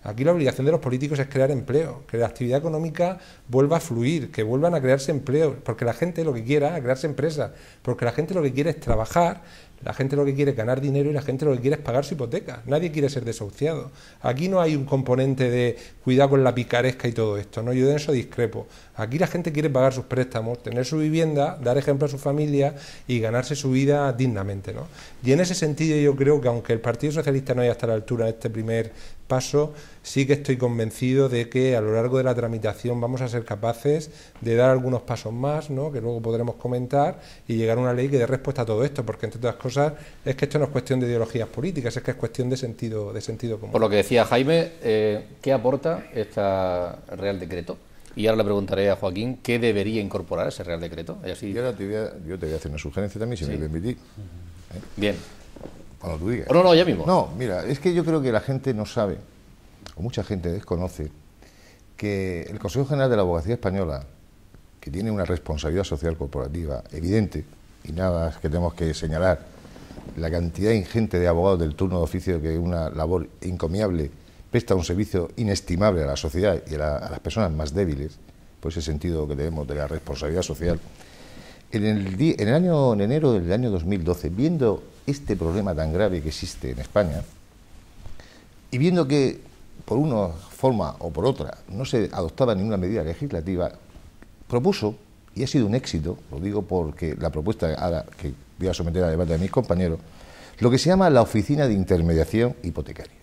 Aquí la obligación de los políticos es crear empleo, que la actividad económica vuelva a fluir, que vuelvan a crearse empleo, porque la gente lo que quiera es crearse empresas, porque la gente lo que quiere es trabajar, la gente lo que quiere es ganar dinero y la gente lo que quiere es pagar su hipoteca. Nadie quiere ser desahuciado. Aquí no hay un componente de cuidado con la picaresca y todo esto, ¿no? Yo de eso discrepo. Aquí la gente quiere pagar sus préstamos, tener su vivienda, dar ejemplo a su familia y ganarse su vida dignamente, ¿no? Y en ese sentido yo creo que aunque el Partido Socialista no haya hasta la altura en este primer paso, sí que estoy convencido de que a lo largo de la tramitación vamos a ser capaces de dar algunos pasos más, ¿no?, que luego podremos comentar, y llegar a una ley que dé respuesta a todo esto, porque entre otras cosas es que esto no es cuestión de ideologías políticas, es que es cuestión de sentido común. Por lo que decía Jaime, ¿qué aporta este Real Decreto? Y ahora le preguntaré a Joaquín qué debería incorporar ese Real Decreto. Y así... yo te voy a hacer una sugerencia también, si me permitís. Bien. Cuando tú digas. No, ya mismo. No, mira, es que yo creo que la gente no sabe, o mucha gente desconoce, que el Consejo General de la Abogacía Española, que tiene una responsabilidad social corporativa evidente, y nada más que tenemos que señalar la cantidad ingente de abogados del turno de oficio, que es una labor encomiable, presta un servicio inestimable a la sociedad y a las personas más débiles, por ese sentido que tenemos de la responsabilidad social. En enero del año 2012, viendo este problema tan grave que existe en España, y viendo que por una forma o por otra no se adoptaba ninguna medida legislativa, propuso, y ha sido un éxito, lo digo porque la propuesta ahora que voy a someter a debate de mis compañeros, lo que se llama la Oficina de Intermediación Hipotecaria.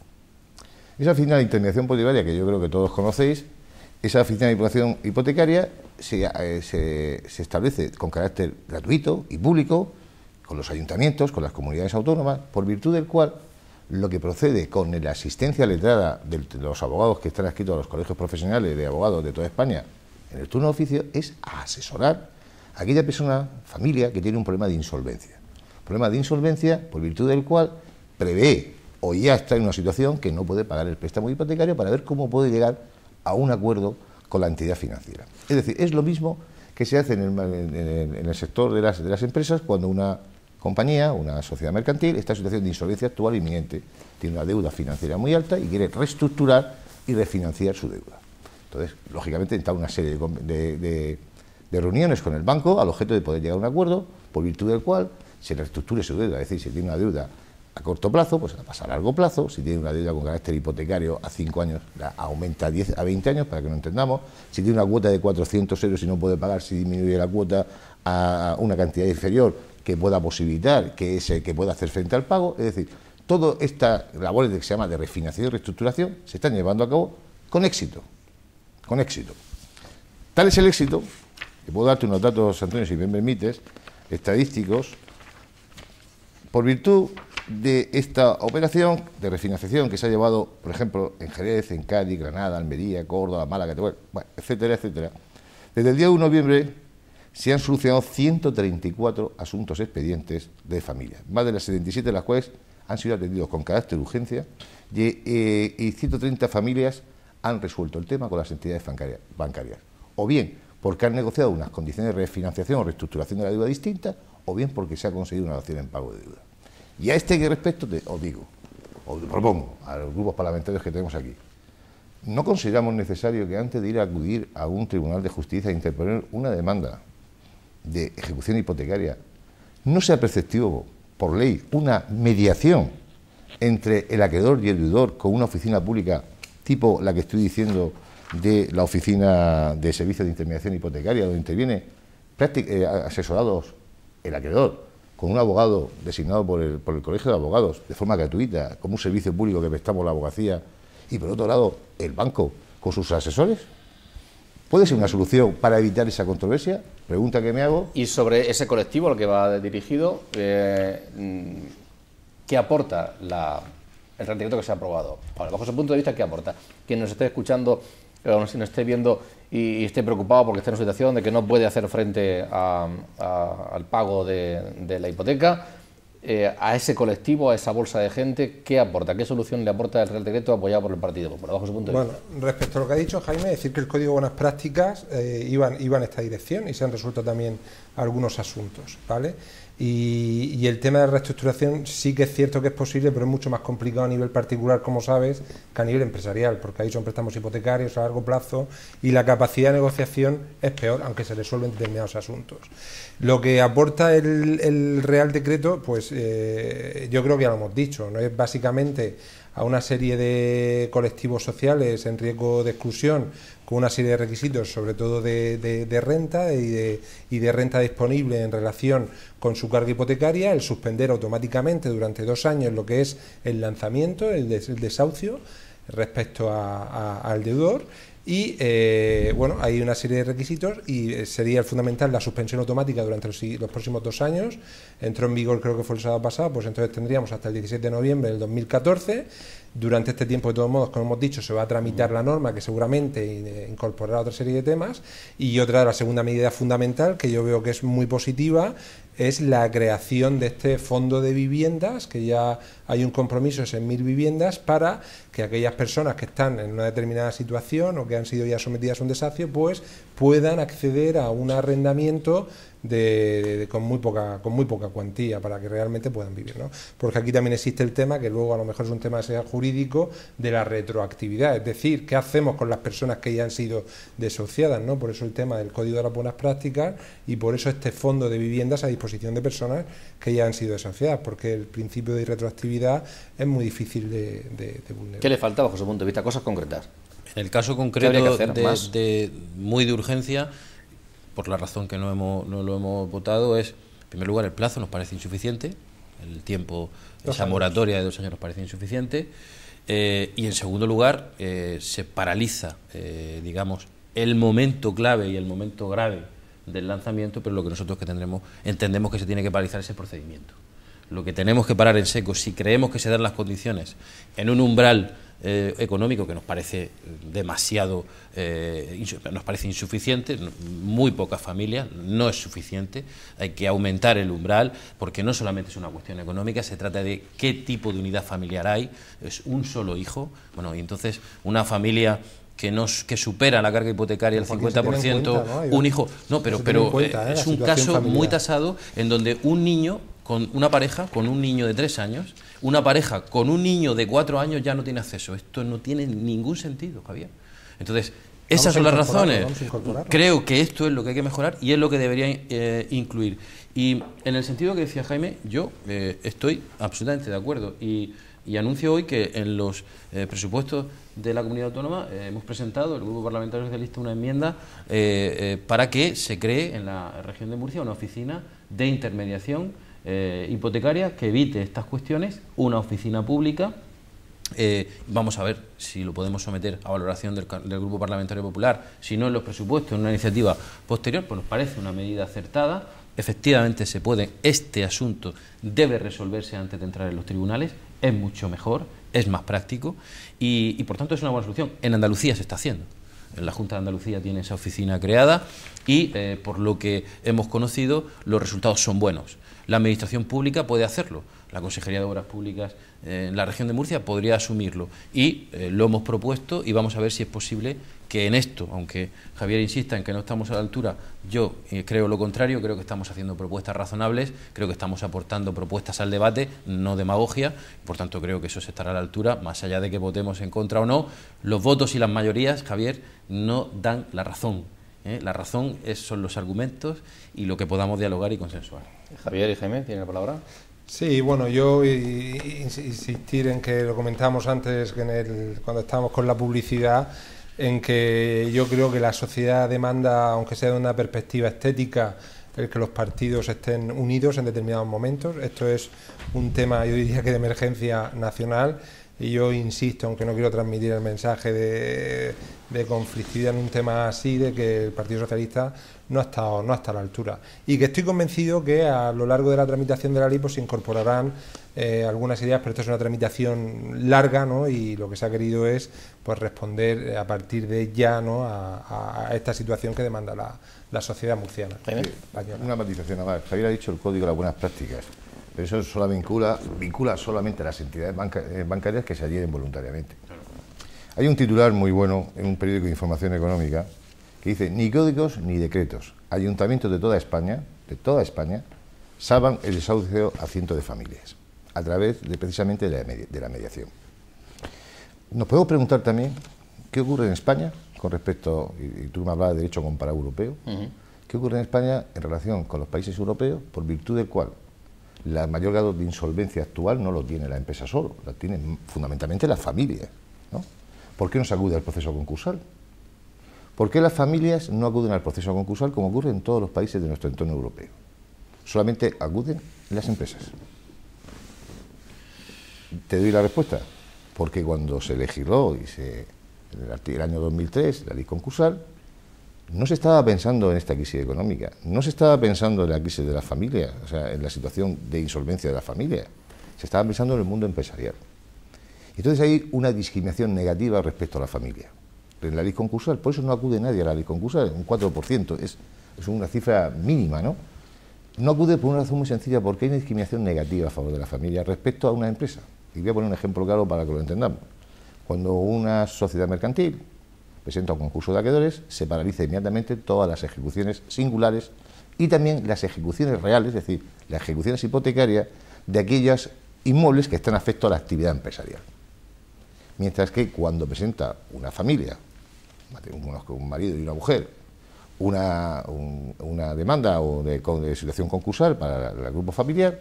Esa Oficina de Intermediación Hipotecaria, que yo creo que todos conocéis, esa Oficina de Intermediación Hipotecaria se establece con carácter gratuito y público, con los ayuntamientos, con las comunidades autónomas, por virtud del cual lo que procede con la asistencia letrada de los abogados que están adscritos a los colegios profesionales de abogados de toda España en el turno de oficio es a asesorar a aquella persona, familia, que tiene un problema de insolvencia. Problema de insolvencia por virtud del cual prevé o ya está en una situación que no puede pagar el préstamo hipotecario, para ver cómo puede llegar a un acuerdo con la entidad financiera. Es decir, es lo mismo que se hace en el sector de las empresas cuando una compañía, una sociedad mercantil, está en situación de insolvencia actual inminente, tiene una deuda financiera muy alta y quiere reestructurar y refinanciar su deuda. Entonces, lógicamente, está una serie de reuniones con el banco al objeto de poder llegar a un acuerdo por virtud del cual se reestructure su deuda, es decir, si tiene una deuda a corto plazo, pues la pasa a largo plazo. Si tiene una deuda con carácter hipotecario a 5 años, la aumenta a 20 años, para que no entendamos. Si tiene una cuota de 400 euros y no puede pagar, si disminuye la cuota a una cantidad inferior que pueda posibilitar que pueda hacer frente al pago. Es decir, todas estas labores que se llama de refinanciación y reestructuración se están llevando a cabo con éxito. Con éxito. Tal es el éxito, que puedo darte unos datos, Antonio, si me permites, estadísticos, por virtud de esta operación de refinanciación que se ha llevado, por ejemplo, en Jerez, en Cádiz, Granada, Almería, Córdoba, Málaga, bueno, etcétera, etcétera. Desde el día 1 de noviembre se han solucionado 134 asuntos expedientes de familia, más de las 77 de las cuales han sido atendidos con carácter de urgencia y 130 familias han resuelto el tema con las entidades bancarias, o bien porque han negociado unas condiciones de refinanciación o reestructuración de la deuda distintas, o bien porque se ha conseguido una dación en pago de deuda. Y a este respecto os propongo a los grupos parlamentarios que tenemos aquí, ¿no consideramos necesario que antes de ir a acudir a un tribunal de justicia e interponer una demanda de ejecución hipotecaria, no sea preceptivo por ley una mediación entre el acreedor y el deudor con una oficina pública tipo la que estoy diciendo de la Oficina de Servicios de Intermediación Hipotecaria, donde interviene asesorados el acreedor con un abogado designado por el Colegio de Abogados de forma gratuita, como un servicio público que prestamos la abogacía, y por otro lado el banco con sus asesores? ¿Puede ser una solución para evitar esa controversia? Pregunta que me hago. Y sobre ese colectivo al que va dirigido, ¿qué aporta el Real Decreto que se ha aprobado? Ahora, bajo su punto de vista, ¿qué aporta? Quien nos esté escuchando o nos esté viendo y esté preocupado porque está en una situación de que no puede hacer frente al pago de la hipoteca, a ese colectivo, a esa bolsa de gente, ¿qué aporta? ¿Qué solución le aporta el Real Decreto apoyado por el Partido Popular, bajo su punto de vista? Bueno, respecto a lo que ha dicho Jaime, decir que el Código de Buenas Prácticas iba en esta dirección y se han resuelto también algunos asuntos, ¿vale? Y el tema de reestructuración sí que es cierto que es posible, pero es mucho más complicado a nivel particular, como sabes, que a nivel empresarial, porque ahí son préstamos hipotecarios a largo plazo y la capacidad de negociación es peor, aunque se resuelven determinados asuntos. Lo que aporta el Real Decreto, pues yo creo que ya lo hemos dicho, ¿no? Es básicamente a una serie de colectivos sociales en riesgo de exclusión con una serie de requisitos, sobre todo de renta y de renta disponible en relación con su carga hipotecaria, el suspender automáticamente durante 2 años lo que es el lanzamiento, el desahucio respecto al deudor. Y bueno, hay una serie de requisitos y sería fundamental la suspensión automática durante los próximos 2 años. Entró en vigor, creo que fue el sábado pasado, pues entonces tendríamos hasta el 17 de noviembre del 2014. Durante este tiempo, de todos modos, como hemos dicho, se va a tramitar la norma que seguramente incorporará otra serie de temas. Y la segunda medida fundamental, que yo veo que es muy positiva, es la creación de este fondo de viviendas, que ya hay un compromiso de 6.000 viviendas, para que aquellas personas que están en una determinada situación o que han sido ya sometidas a un desahucio, pues puedan acceder a un arrendamiento con muy poca cuantía para que realmente puedan vivir, ¿no? Porque aquí también existe el tema, que luego a lo mejor es un tema jurídico, de la retroactividad, es decir, ¿qué hacemos con las personas que ya han sido desahuciadas, ¿no? Por eso el tema del Código de las Buenas Prácticas y por eso este fondo de viviendas a disposición de personas que ya han sido desahuciadas, porque el principio de retroactividad es muy difícil de vulnerar. ¿Qué le falta bajo su punto de vista? Cosas concretas. En el caso concreto muy de urgencia, por la razón que no lo hemos votado, es, en primer lugar, el plazo nos parece insuficiente, el tiempo, esa moratoria de 2 años nos parece insuficiente, y en segundo lugar, se paraliza, digamos, el momento clave y el momento grave del lanzamiento, pero lo que nosotros entendemos que se tiene que paralizar ese procedimiento. Lo que tenemos que parar en seco, si creemos que se dan las condiciones en un umbral económico que nos parece demasiado, nos parece insuficiente, muy pocas familias, no es suficiente, hay que aumentar el umbral, porque no solamente es una cuestión económica, se trata de qué tipo de unidad familiar hay, es un solo hijo, bueno, y entonces una familia que supera la carga hipotecaria el 50%, ¿no? Un hijo, no, pero es un caso familiar muy tasado en donde un niño con una pareja con un niño de 3 años, una pareja con un niño de 4 años ya no tiene acceso. Esto no tiene ningún sentido, Javier. Entonces, Esas son las razones. Vamos a Creo que esto es lo que hay que mejorar y es lo que debería incluir. Y en el sentido que decía Jaime, yo estoy absolutamente de acuerdo y anuncio hoy que en los presupuestos de la Comunidad Autónoma hemos presentado, el Grupo Parlamentario Socialista, una enmienda para que se cree en la región de Murcia una oficina de intermediación hipotecaria que evite estas cuestiones, una oficina pública. Vamos a ver si lo podemos someter a valoración del Grupo Parlamentario Popular, si no en los presupuestos, en una iniciativa posterior, pues nos parece una medida acertada. Efectivamente se puede, este asunto debe resolverse antes de entrar en los tribunales, es mucho mejor, es más práctico y por tanto es una buena solución. En Andalucía se está haciendo. La Junta de Andalucía tiene esa oficina creada y por lo que hemos conocido los resultados son buenos. La Administración Pública puede hacerlo, la Consejería de Obras Públicas en la región de Murcia podría asumirlo y lo hemos propuesto y vamos a ver si es posible que en esto, aunque Javier insista en que no estamos a la altura, yo creo lo contrario, creo que estamos haciendo propuestas razonables, creo que estamos aportando propuestas al debate, no demagogia, por tanto creo que eso se estará a la altura, más allá de que votemos en contra o no, los votos y las mayorías, Javier, no dan la razón. La razón son los argumentos y lo que podamos dialogar y consensuar. Javier y Jaime, ¿tienen la palabra? Sí, bueno, yo insistir en que lo comentamos antes, que cuando estábamos con la publicidad, en que yo creo que la sociedad demanda, aunque sea de una perspectiva estética, el que los partidos estén unidos en determinados momentos. Esto es un tema, yo diría que de emergencia nacional, y yo insisto, aunque no quiero transmitir el mensaje de conflictividad en un tema así, de que el Partido Socialista no ha estado a la altura. Y que estoy convencido que a lo largo de la tramitación de la ley pues se incorporarán algunas ideas, pero esto es una tramitación larga, ¿no? Y lo que se ha querido es pues responder a partir de ya, ¿no? a esta situación que demanda la sociedad murciana. Una matización más. Javier ha dicho el Código de las Buenas Prácticas, pero eso solo vincula solamente a las entidades bancarias que se adhieren voluntariamente. Hay un titular muy bueno en un periódico de información económica que dice: ni códigos ni decretos, ayuntamientos de toda España, salvan el desahucio a cientos de familias, a través precisamente de la mediación. Nos podemos preguntar también qué ocurre en España con respecto, y tú me hablabas de derecho comparado europeo, qué ocurre en España en relación con los países europeos, por virtud del cual el mayor grado de insolvencia actual no lo tiene la empresa solo, lo tienen fundamentalmente las familias, ¿no? ¿Por qué no se acude al proceso concursal? ¿Por qué las familias no acuden al proceso concursal como ocurre en todos los países de nuestro entorno europeo? Solamente acuden las empresas. Te doy la respuesta. Porque cuando se legisló en el año 2003 la ley concursal, no se estaba pensando en esta crisis económica, no se estaba pensando en la crisis de las familias, o sea, en la situación de insolvencia de las familias, se estaba pensando en el mundo empresarial. Entonces hay una discriminación negativa respecto a la familia. En la ley concursal, por eso no acude nadie a la ley concursal, un 4%, es una cifra mínima, ¿no? No acude por una razón muy sencilla, porque hay una discriminación negativa a favor de la familia respecto a una empresa. Y voy a poner un ejemplo claro para que lo entendamos. Cuando una sociedad mercantil presenta un concurso de acreedores, se paraliza inmediatamente todas las ejecuciones singulares y también las ejecuciones reales, es decir, las ejecuciones hipotecarias de aquellos inmuebles que están afectos a la actividad empresarial. Mientras que cuando presenta una familia, un marido y una mujer, una demanda o de situación concursal para el grupo familiar,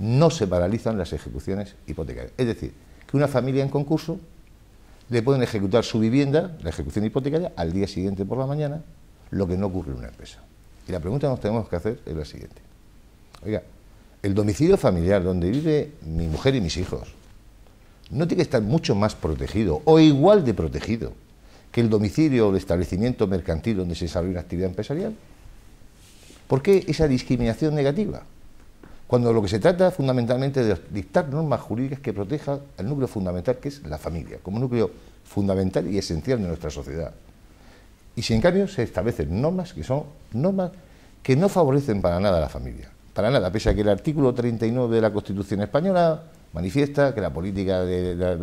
no se paralizan las ejecuciones hipotecarias. Es decir, que una familia en concurso le pueden ejecutar su vivienda, la ejecución hipotecaria, al día siguiente por la mañana, lo que no ocurre en una empresa. Y la pregunta que nos tenemos que hacer es la siguiente. Oiga, el domicilio familiar donde vive mi mujer y mis hijos no tiene que estar mucho más protegido o igual de protegido que el domicilio o el establecimiento mercantil donde se desarrolla una actividad empresarial. ¿Por qué esa discriminación negativa? Cuando lo que se trata fundamentalmente de dictar normas jurídicas que protejan el núcleo fundamental, que es la familia, como núcleo fundamental y esencial de nuestra sociedad. Y si en cambio se establecen normas que son normas que no favorecen para nada a la familia, para nada, pese a que el artículo 39 de la Constitución española manifiesta que la política la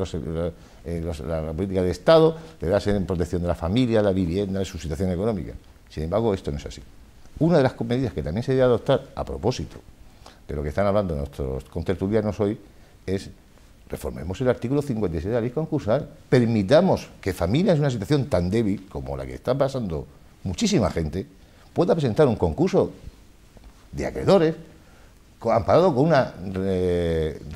política de Estado deberá ser en protección de la familia, la vivienda, de su situación económica. Sin embargo, esto no es así. Una de las medidas que también se debe adoptar a propósito de lo que están hablando nuestros contertulianos hoy es reformemos el artículo 56 de la ley concursal, permitamos que familias en una situación tan débil como la que está pasando muchísima gente pueda presentar un concurso de acreedores amparado con una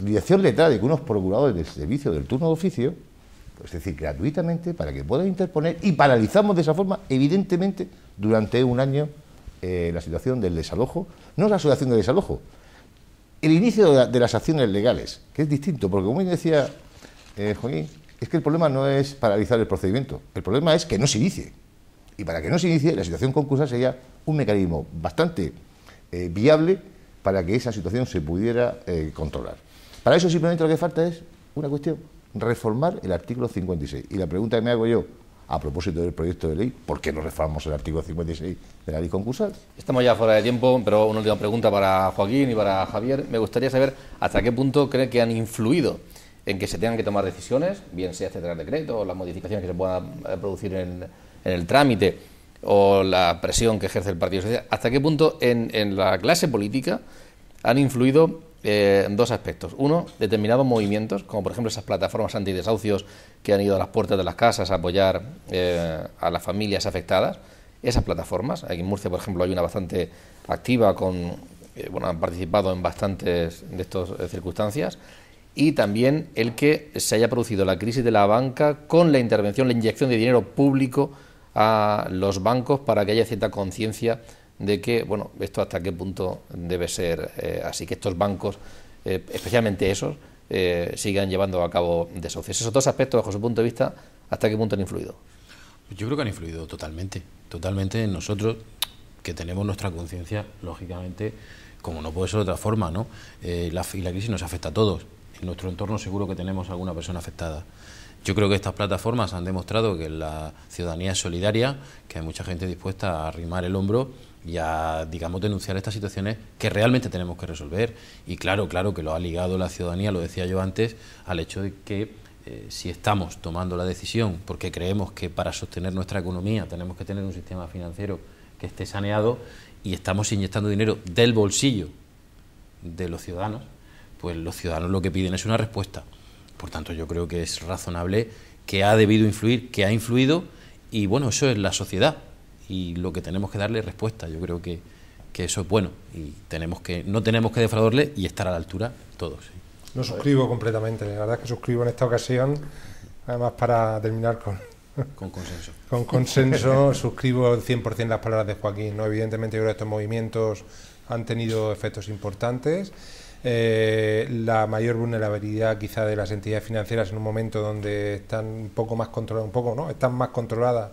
dirección letrada y con unos procuradores del servicio del turno de oficio, es decir, gratuitamente, para que puedan interponer, y paralizamos de esa forma, evidentemente, durante un año la situación del desalojo, no la situación del desalojo, el inicio de las acciones legales, que es distinto, porque como decía Joaquín, es que el problema no es paralizar el procedimiento, el problema es que no se inicie. Y para que no se inicie, la situación concursal sería un mecanismo bastante viable para que esa situación se pudiera controlar. Para eso simplemente lo que falta es una cuestión, reformar el artículo 56. Y la pregunta que me hago yo, a propósito del proyecto de ley, ¿por qué no reformamos el artículo 56 de la ley concursal? Estamos ya fuera de tiempo, pero una última pregunta para Joaquín y para Javier. Me gustaría saber hasta qué punto cree que han influido en que se tengan que tomar decisiones, bien sea este Real Decreto o las modificaciones que se puedan producir en el trámite o la presión que ejerce el Partido Socialista. ¿Hasta qué punto en la clase política han influido dos aspectos? Uno, determinados movimientos, como por ejemplo esas plataformas antidesahucios que han ido a las puertas de las casas a apoyar a las familias afectadas. Esas plataformas, aquí en Murcia, por ejemplo, hay una bastante activa, han participado en bastantes de estas circunstancias. Y también el que se haya producido la crisis de la banca con la intervención, la inyección de dinero público a los bancos para que haya cierta conciencia de que, bueno, esto hasta qué punto debe ser así, que estos bancos, especialmente esos, sigan llevando a cabo desahucios. Esos dos aspectos, bajo su punto de vista, ¿hasta qué punto han influido? Yo creo que han influido totalmente en nosotros, que tenemos nuestra conciencia, lógicamente, como no puede ser de otra forma, ¿no? La crisis nos afecta a todos. En nuestro entorno seguro que tenemos alguna persona afectada. Yo creo que estas plataformas han demostrado que la ciudadanía es solidaria, que hay mucha gente dispuesta a arrimar el hombro y a, digamos, denunciar estas situaciones que realmente tenemos que resolver. Y claro que lo ha ligado la ciudadanía, lo decía yo antes, al hecho de que si estamos tomando la decisión porque creemos que para sostener nuestra economía tenemos que tener un sistema financiero que esté saneado y estamos inyectando dinero del bolsillo de los ciudadanos, pues los ciudadanos lo que piden es una respuesta. Por tanto, yo creo que es razonable, que ha debido influir, que ha influido, y bueno, eso es la sociedad, y lo que tenemos que darle respuesta. Yo creo que eso es bueno, y no tenemos que defraudarle y estar a la altura todos. ¿Sí? Lo suscribo completamente, la verdad es que suscribo en esta ocasión, además para terminar con consenso. Con consenso, suscribo 100% las palabras de Joaquín, ¿no? Evidentemente, yo creo que estos movimientos han tenido efectos importantes. La mayor vulnerabilidad quizá de las entidades financieras en un momento donde están un poco más controladas, están más controladas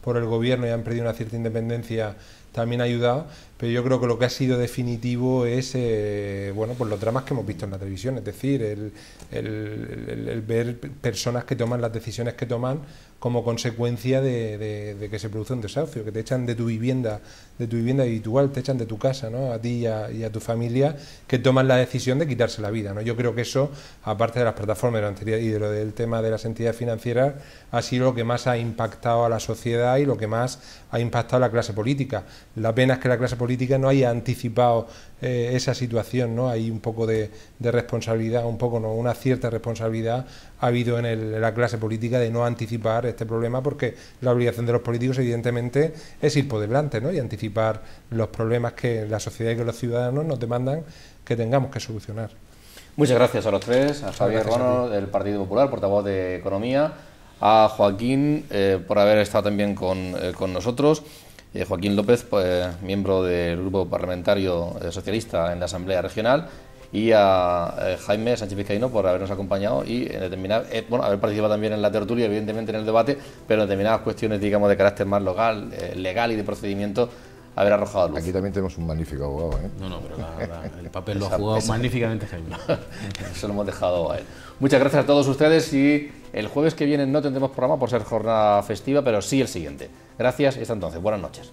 por el gobierno y han perdido una cierta independencia, también ha ayudado, pero yo creo que lo que ha sido definitivo es pues los dramas que hemos visto en la televisión, es decir, el ver personas que toman las decisiones que toman como consecuencia de que se produce un desahucio, que te echan de tu vivienda habitual, te echan de tu casa, ¿no? A ti y a tu familia, que toman la decisión de quitarse la vida, ¿no? Yo creo que eso, aparte de las plataformas y de lo del tema de las entidades financieras, ha sido lo que más ha impactado a la sociedad y lo que más ha impactado a la clase política. La pena es que la clase política no haya anticipado esa situación, ¿no? Hay un poco de responsabilidad, una cierta responsabilidad ha habido en la clase política de no anticipar este problema, porque la obligación de los políticos evidentemente es ir por delante, ¿no? Y anticipar los problemas que la sociedad y que los ciudadanos nos demandan que tengamos que solucionar. Muchas gracias a los tres, a Javier Ruano del Partido Popular, portavoz de Economía, a Joaquín por haber estado también con nosotros, Joaquín López, miembro del Grupo Parlamentario Socialista en la Asamblea Regional, y a Jaime Sánchez Vizcaíno por habernos acompañado y haber participado también en la tertulia, evidentemente en el debate, pero en determinadas cuestiones, digamos, de carácter más legal y de procedimiento, haber arrojado luz. Aquí también tenemos un magnífico abogado, ¿eh? No, pero el papel lo ha jugado magníficamente Jaime. Eso lo hemos dejado a él. Muchas gracias a todos ustedes, y el jueves que viene no tendremos programa por ser jornada festiva, pero sí el siguiente. Gracias y hasta entonces. Buenas noches.